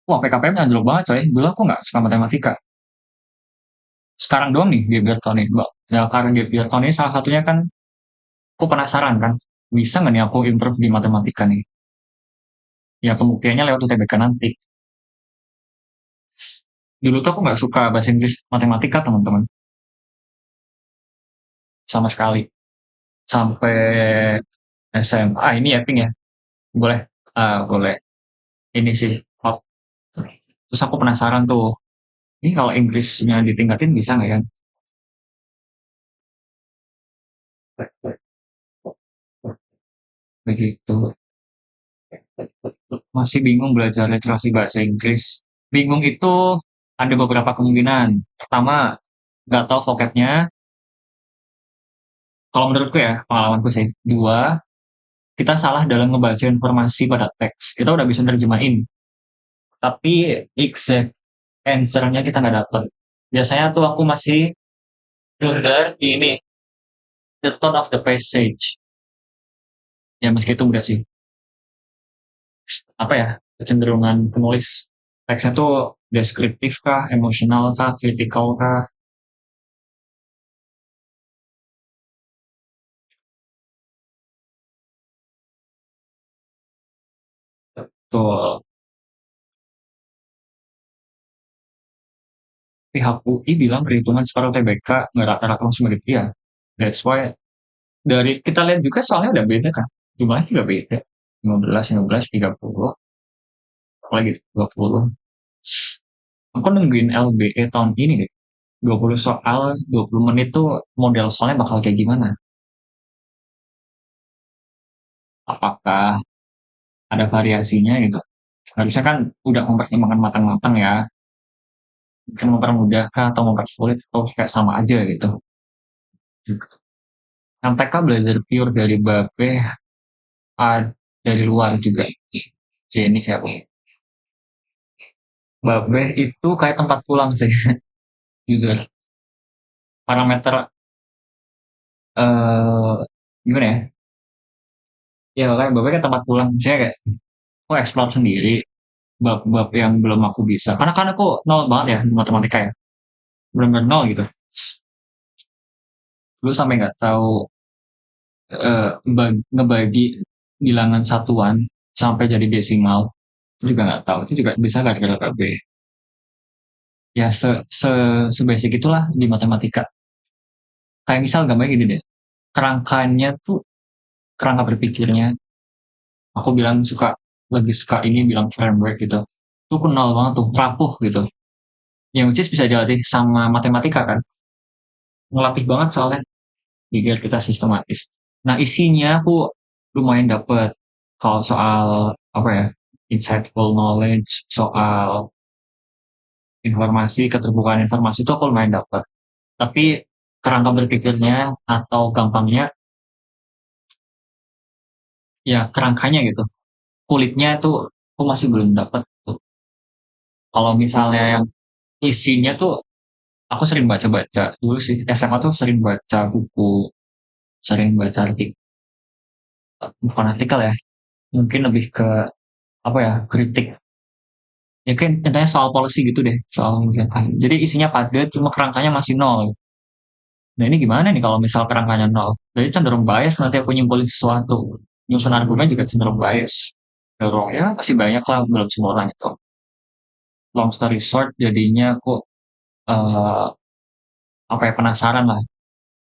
Wah, PKPM anjlok banget coy. Dulu aku nggak suka matematika. Sekarang doang nih dia biar tahun ini. Ya karena dia biar tahun ini salah satunya kan aku penasaran kan. Bisa nggak nih aku improve di matematika nih? Ya kemungkinannya lewat UTBK nanti. Dulu tuh aku nggak suka bahasa Inggris matematika teman-teman. Sama sekali. Sampai SMA. Ini ya Ping ya. Boleh. Boleh. Ini sih. Oh, terus aku penasaran tuh. Ini kalau Inggrisnya ditingkatin bisa nggak ya? Begitu. Masih bingung belajar literasi bahasa Inggris. Bingung itu ada beberapa kemungkinan. Pertama, nggak tahu vocabnya. Kalau menurutku ya, pengalamanku sih. Dua, kita salah dalam ngebaca informasi pada teks. Kita udah bisa nerjemahin, tapi exact answer-nya kita nggak dapet. Biasanya tuh aku masih blunder di ini, the tone of the passage. Ya meski itu udah sih. Apa ya, kecenderungan penulis teksnya tuh deskriptif kah, emosional kah, kritikal kah. Tuh, pihak UI bilang perhitungan separuh TBK nggak rata-rata langsung begitu ya. That's why dari kita lihat juga soalnya udah beda kan. Jumlahnya juga beda. 15, 15, 30, apalagi 20. Aku nungguin LBE tahun ini deh. 20 soal, 20 menit tuh model soalnya bakal kayak gimana? Apakah ada variasinya gitu? Harusnya kan udah mempertimbangkan matang-matang ya. Kan mempermudah kah atau mempersulit atau kayak sama aja gitu. Yang TK belajar pure dari Bape, dari luar juga. Jenny siapa? Babe itu kayak tempat pulang sih. Jujur. Parameter eh gimana ya? Ya kayak Babe kan tempat pulang. Saya kayak aku explore sendiri bab-bab yang belum aku bisa. Karena kan aku nol banget ya di matematika ya. Benar-benar nol gitu. Dulu sampai nggak tahu ngebagi bilangan satuan sampai jadi desimal. Itu juga nggak tahu. Itu juga bisa gara-gara Babe. Ya sebasic itulah di matematika. Kayak misal gambarnya gini deh. Kerangkanya tuh kerangka berpikirnya aku bilang lebih suka ini bilang framework gitu itu kenal banget tuh rapuh gitu yang which is bisa dilatih sama matematika kan ngelatih banget soalnya biar kita sistematis nah isinya aku lumayan dapet kalau soal apa ya insightful knowledge soal informasi keterbukaan informasi itu aku lumayan dapet tapi kerangka berpikirnya atau gampangnya ya kerangkanya gitu. Kulitnya tuh aku masih belum dapat tuh. Kalau misalnya yang isinya tuh aku sering baca-baca dulu sih. SMA tuh sering baca buku, sering baca artikel, bukan artikel ya. Mungkin lebih ke apa ya, kritik. Ya kan intinya soal policy gitu deh, soal mungkin. Jadi isinya padat, cuma kerangkanya masih nol. Nah ini gimana nih kalau misal kerangkanya nol? Jadi cenderung bias nanti aku nyimpulin sesuatu. Nyusun argumen juga cenderung bias. Cenderung ya masih banyak lah, belum semua orang itu. Long story short, jadinya aku apa ya, penasaran lah.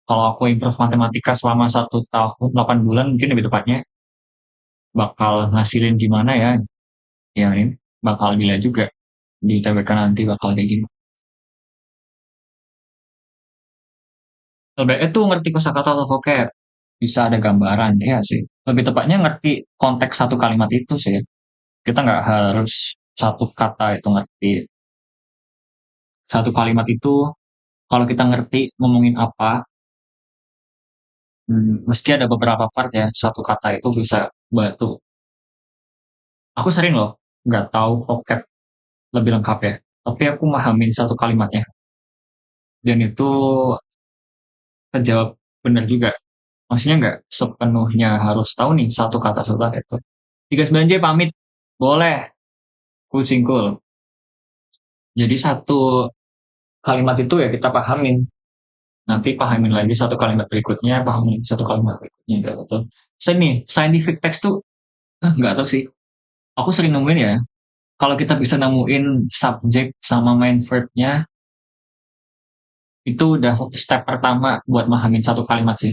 Kalau aku improve matematika selama 1 tahun, 8 bulan mungkin lebih tepatnya, bakal ngasilin gimana ya? Ya ini bakal dilihat juga di TBK nanti bakal kayak gini. LBE tuh ngerti kosakata atau vocab, bisa ada gambaran ya sih. Lebih tepatnya ngerti konteks satu kalimat itu sih. Kita nggak harus satu kata itu ngerti. Satu kalimat itu kalau kita ngerti ngomongin apa, meski ada beberapa part ya, satu kata itu bisa bantu. Aku sering loh nggak tahu vocab lebih lengkap ya, tapi aku mahamin satu kalimatnya. Dan itu terjawab benar juga. Maksudnya nggak sepenuhnya harus tahu nih satu kata setelah itu. 39J pamit, boleh, kucingkul. Jadi satu kalimat itu ya kita pahamin. Nanti pahamin lagi satu kalimat berikutnya, pahamin satu kalimat berikutnya gitu. Nih, scientific text tuh nggak tahu sih. Aku sering nemuin ya, kalau kita bisa nemuin subjek sama main verb-nya, itu udah step pertama buat mahamin satu kalimat sih.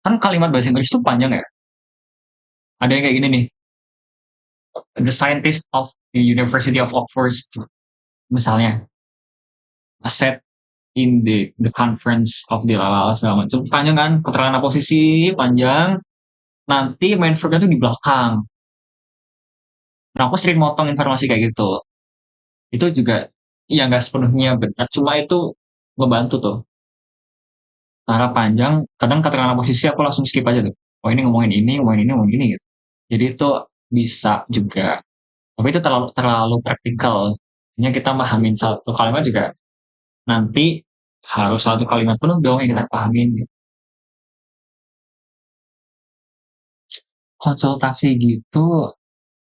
Kan kalimat bahasa Inggris itu panjang ya. Ada yang kayak gini nih, the scientist of the University of Oxford, misalnya, said in the conference of the lalala segala macam. Panjang kan, keterangan posisi panjang, nanti main verbnya tuh di belakang. Nah, aku sering motong informasi kayak gitu. Itu juga, ya nggak sepenuhnya benar, cuma itu ngebantu tuh. Cara panjang, kadang keterangan posisi aku langsung skip aja tuh. Oh ini ngomongin ini, ngomongin ini, ngomongin ini gitu. Jadi itu bisa juga. Tapi itu terlalu terlalu praktikal. Hanya kita pahamin satu kalimat juga nanti harus satu kalimat penuh dong yang kita pahamin. Gitu. Konsultasi gitu,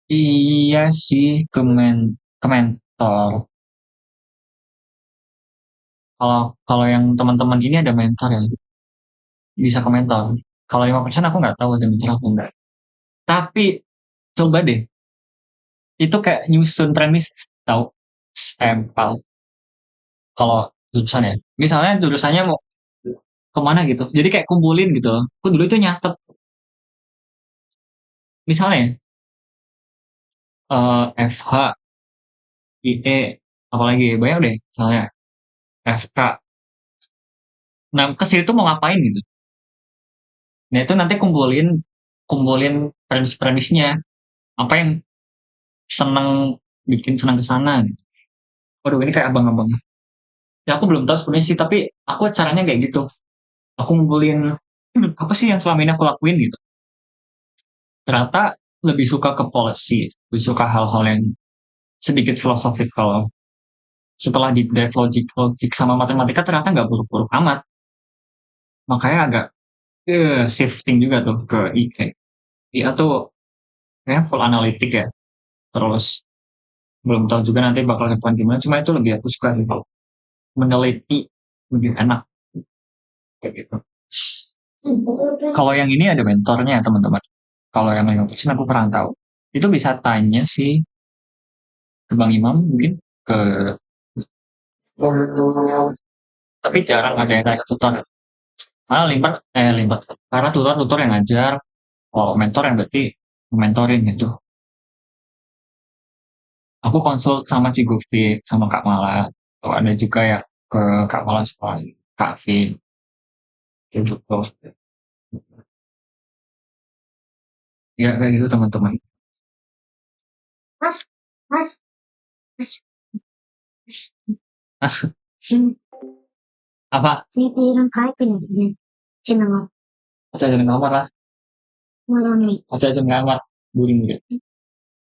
iya sih ke mentor. Kalau kalau yang teman-teman ini ada mentor ya, bisa ke mentor. Kalau 5% aku nggak tahu ada mentor aku enggak. Tapi coba deh, itu kayak nyusun premis tahu stempel. Kalau jurusan ya, misalnya jurusannya mau kemana gitu, jadi kayak kumpulin gitu. Aku dulu itu nyatet, misalnya FH, IE, apalagi banyak deh, misalnya FK. Nah, ke situ mau ngapain gitu. Nah, itu nanti kumpulin kumpulin premis-premisnya. Apa yang seneng bikin senang ke sana gitu. Waduh, ini kayak abang-abang. Ya aku belum tahu sebenarnya sih, tapi aku caranya kayak gitu. Aku ngumpulin apa sih yang selama ini aku lakuin gitu. Ternyata lebih suka ke policy, lebih suka hal-hal yang sedikit filosofikal. Setelah deep dive logik sama matematika ternyata nggak buruk-buruk amat. Makanya agak shifting juga tuh ke IE. IA tuh kayak full analitik ya. Terus belum tahu juga nanti bakal depan gimana. Cuma itu lebih aku suka gitu. Meneliti lebih enak kayak gitu. Kalau yang ini ada mentornya teman-teman. Kalau yang 5% aku pernah tahu. Itu bisa tanya sih ke Bang Imam mungkin ke tapi jarang ada yang kayak tutor. Karena limpat karena tutor yang ngajar, kalau mentor yang berarti mentorin gitu. Aku konsul sama Cigufi sama Kak Mala. Atau ada juga ya ke Kak Mala sekolah Kak V gitu. Ya kayak gitu teman-teman. Mas, mas, mas, mas. Apa? aja kamar lah. Maroni. Aja kamar. Guring gitu.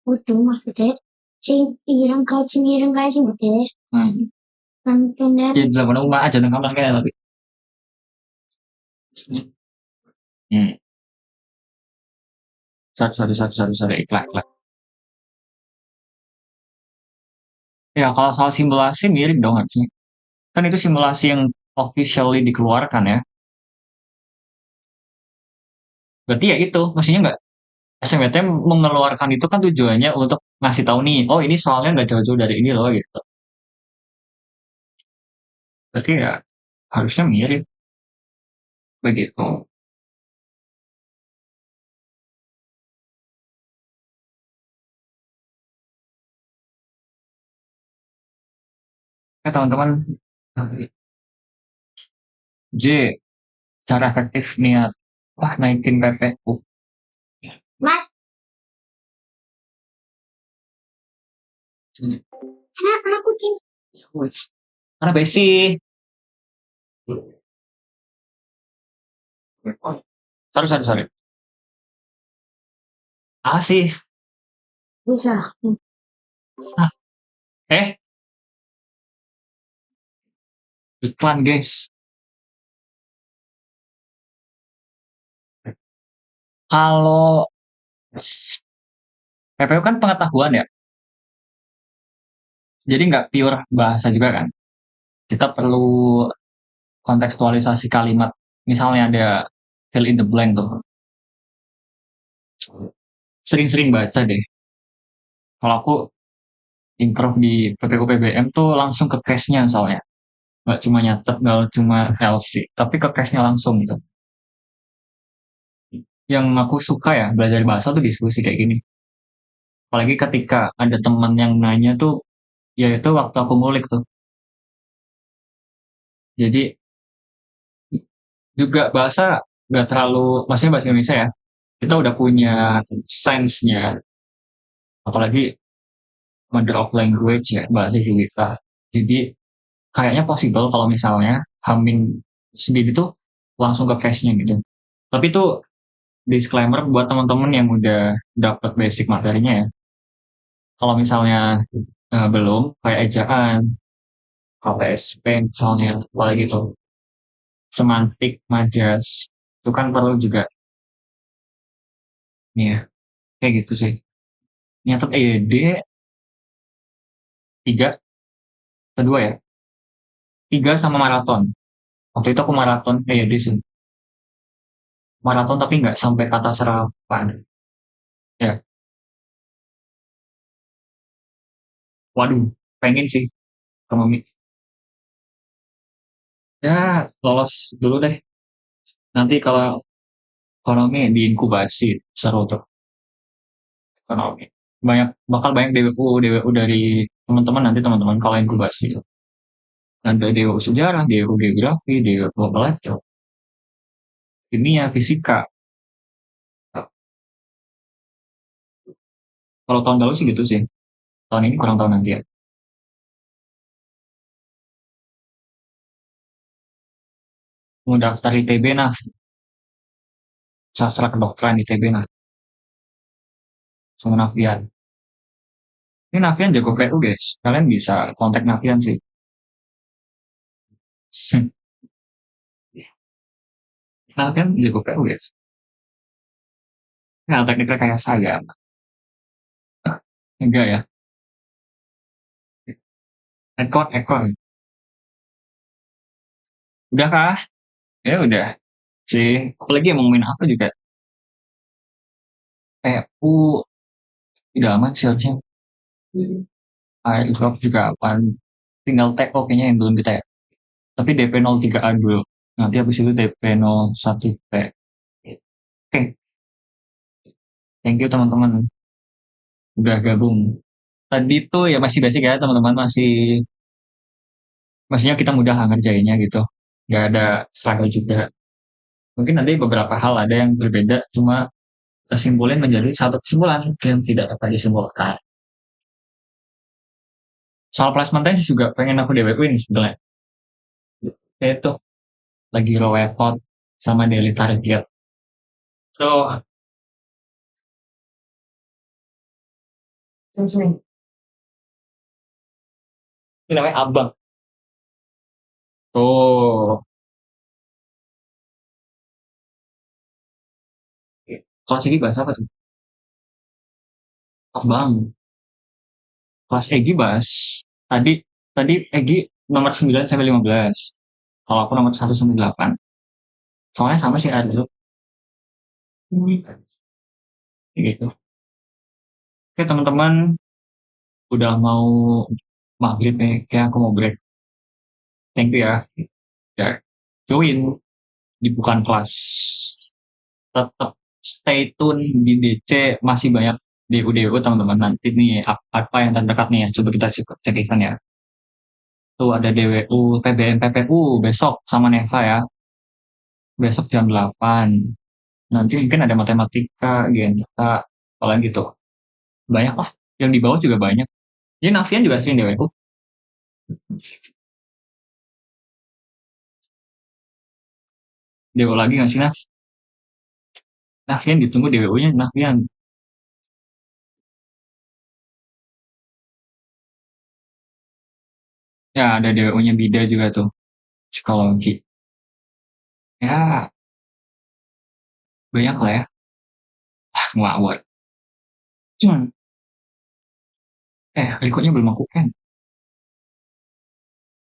Udah maksudnya sing ireng kae sing gede. Kan Ya zaman rumah aja kamar kayak tapi. Sorry, iklan. Ya, kalau soal simulasi mirip dong harusnya. Kan itu simulasi yang officially dikeluarkan ya. Berarti ya itu, maksudnya nggak SMBT mengeluarkan itu kan tujuannya untuk ngasih tahu nih, oh ini soalnya nggak jauh-jauh dari ini loh gitu. Berarti ya harusnya mirip begitu. Teman-teman, J, cara efektif niat, naikin PPU. Mas, kenapa aku gini? Karena besi. Sorry. Sih. Bisa. Iklan guys. Kalau PPU kan pengetahuan ya. Jadi nggak pure bahasa juga kan. Kita perlu kontekstualisasi kalimat. Misalnya ada fill in the blank tuh. Sering-sering baca deh. Kalau aku improve di PPU PBM tuh langsung ke case-nya soalnya. Nggak cuma nyatet, nggak cuma LC, tapi ke case-nya langsung gitu. Yang aku suka ya belajar bahasa tuh diskusi kayak gini. Apalagi ketika ada teman yang nanya tuh, ya itu waktu aku ngulik tuh. Jadi juga bahasa nggak terlalu, maksudnya bahasa Indonesia ya, kita udah punya sense-nya. Apalagi mother of language ya, bahasa kita. Jadi kayaknya possible kalau misalnya Hamin sendiri tuh langsung ke case-nya gitu. Tapi itu disclaimer buat teman-teman yang udah dapat basic materinya ya. Kalau misalnya belum, kayak ejaan, KPSP misalnya, apalagi itu semantik, majas, itu kan perlu juga. Nih ya, kayak gitu sih. Nyatet EYD 3, kedua ya, 3 sama maraton. Waktu itu aku maraton EYD sih. Maraton tapi nggak sampai kata serapan. Ya, waduh, pengen sih ekonomi. Ya, lolos dulu deh. Nanti kalau ekonomi diinkubasi, seru tuh ekonomi. Bakal banyak DWU dari teman-teman nanti teman-teman kalau inkubasi. Ada DWU sejarah, DWU geografi, DWU global lecture, kimia, fisika. Kalau tahun lalu sih gitu sih. Tahun ini kurang tahu nanti ya. Mau daftar ITB nah. Sastra kedokteran ITB nah. Sama Nafian. Ini Nafian jago PU guys. Kalian bisa kontak Nafian sih. Nafian jago PU guys. Nah, teknik rekayasa agak. Enggak ya. Ekon. Udah kah? Ya udah. Sih. Apalagi yang ngomongin apa juga. PU udah aman sih harusnya. Drop juga aman. Tinggal tag kayaknya yang belum kita ya. Tapi DP 03A dulu. Nanti habis itu DP 01T. Oke. Thank you teman-teman. Udah gabung. Tadi tuh ya masih basic ya teman-teman. Maksudnya kita mudah lah ngerjainnya gitu. Gak ada struggle juga. Mungkin nanti beberapa hal ada yang berbeda. Cuma kesimpulin menjadi satu kesimpulan yang tidak dapat disimpulkan. Soal placement thesis juga pengen aku DWU ini sebenarnya. Itu lagi raw effort sama daily target. Tuh, Selesai. ini namanya abang. Tuh. Kelas Egi bahas apa tuh? Abang. Kelas Egi bahas tadi tadi Egi nomor 9 sampai 15. Kalau aku nomor 1 sampai 8. Soalnya sama sih ada dulu. Gitu. Oke teman-teman, udah mau maghrib nih, kayak aku mau break. Thank you ya. Ya, join di bukan kelas. Tetap stay tune di DC, masih banyak DU teman-teman. Nanti nih apa yang terdekat nih ya, coba kita cek event ya. Tuh ada DWU, PBM, PPU besok sama Neva ya. Besok jam 8. Nanti mungkin ada matematika, geneta, apalagi gitu. Banyak lah. Yang di bawah juga banyak. Jadi Navian juga sering DWU. DWU lagi nggak sih, Nav? Navian ditunggu DWU-nya, Navian. Ya, ada DWU-nya Bida juga tuh. Psikologi. Ya, banyak lah ya. Ngawur. Berikutnya belum aku kan.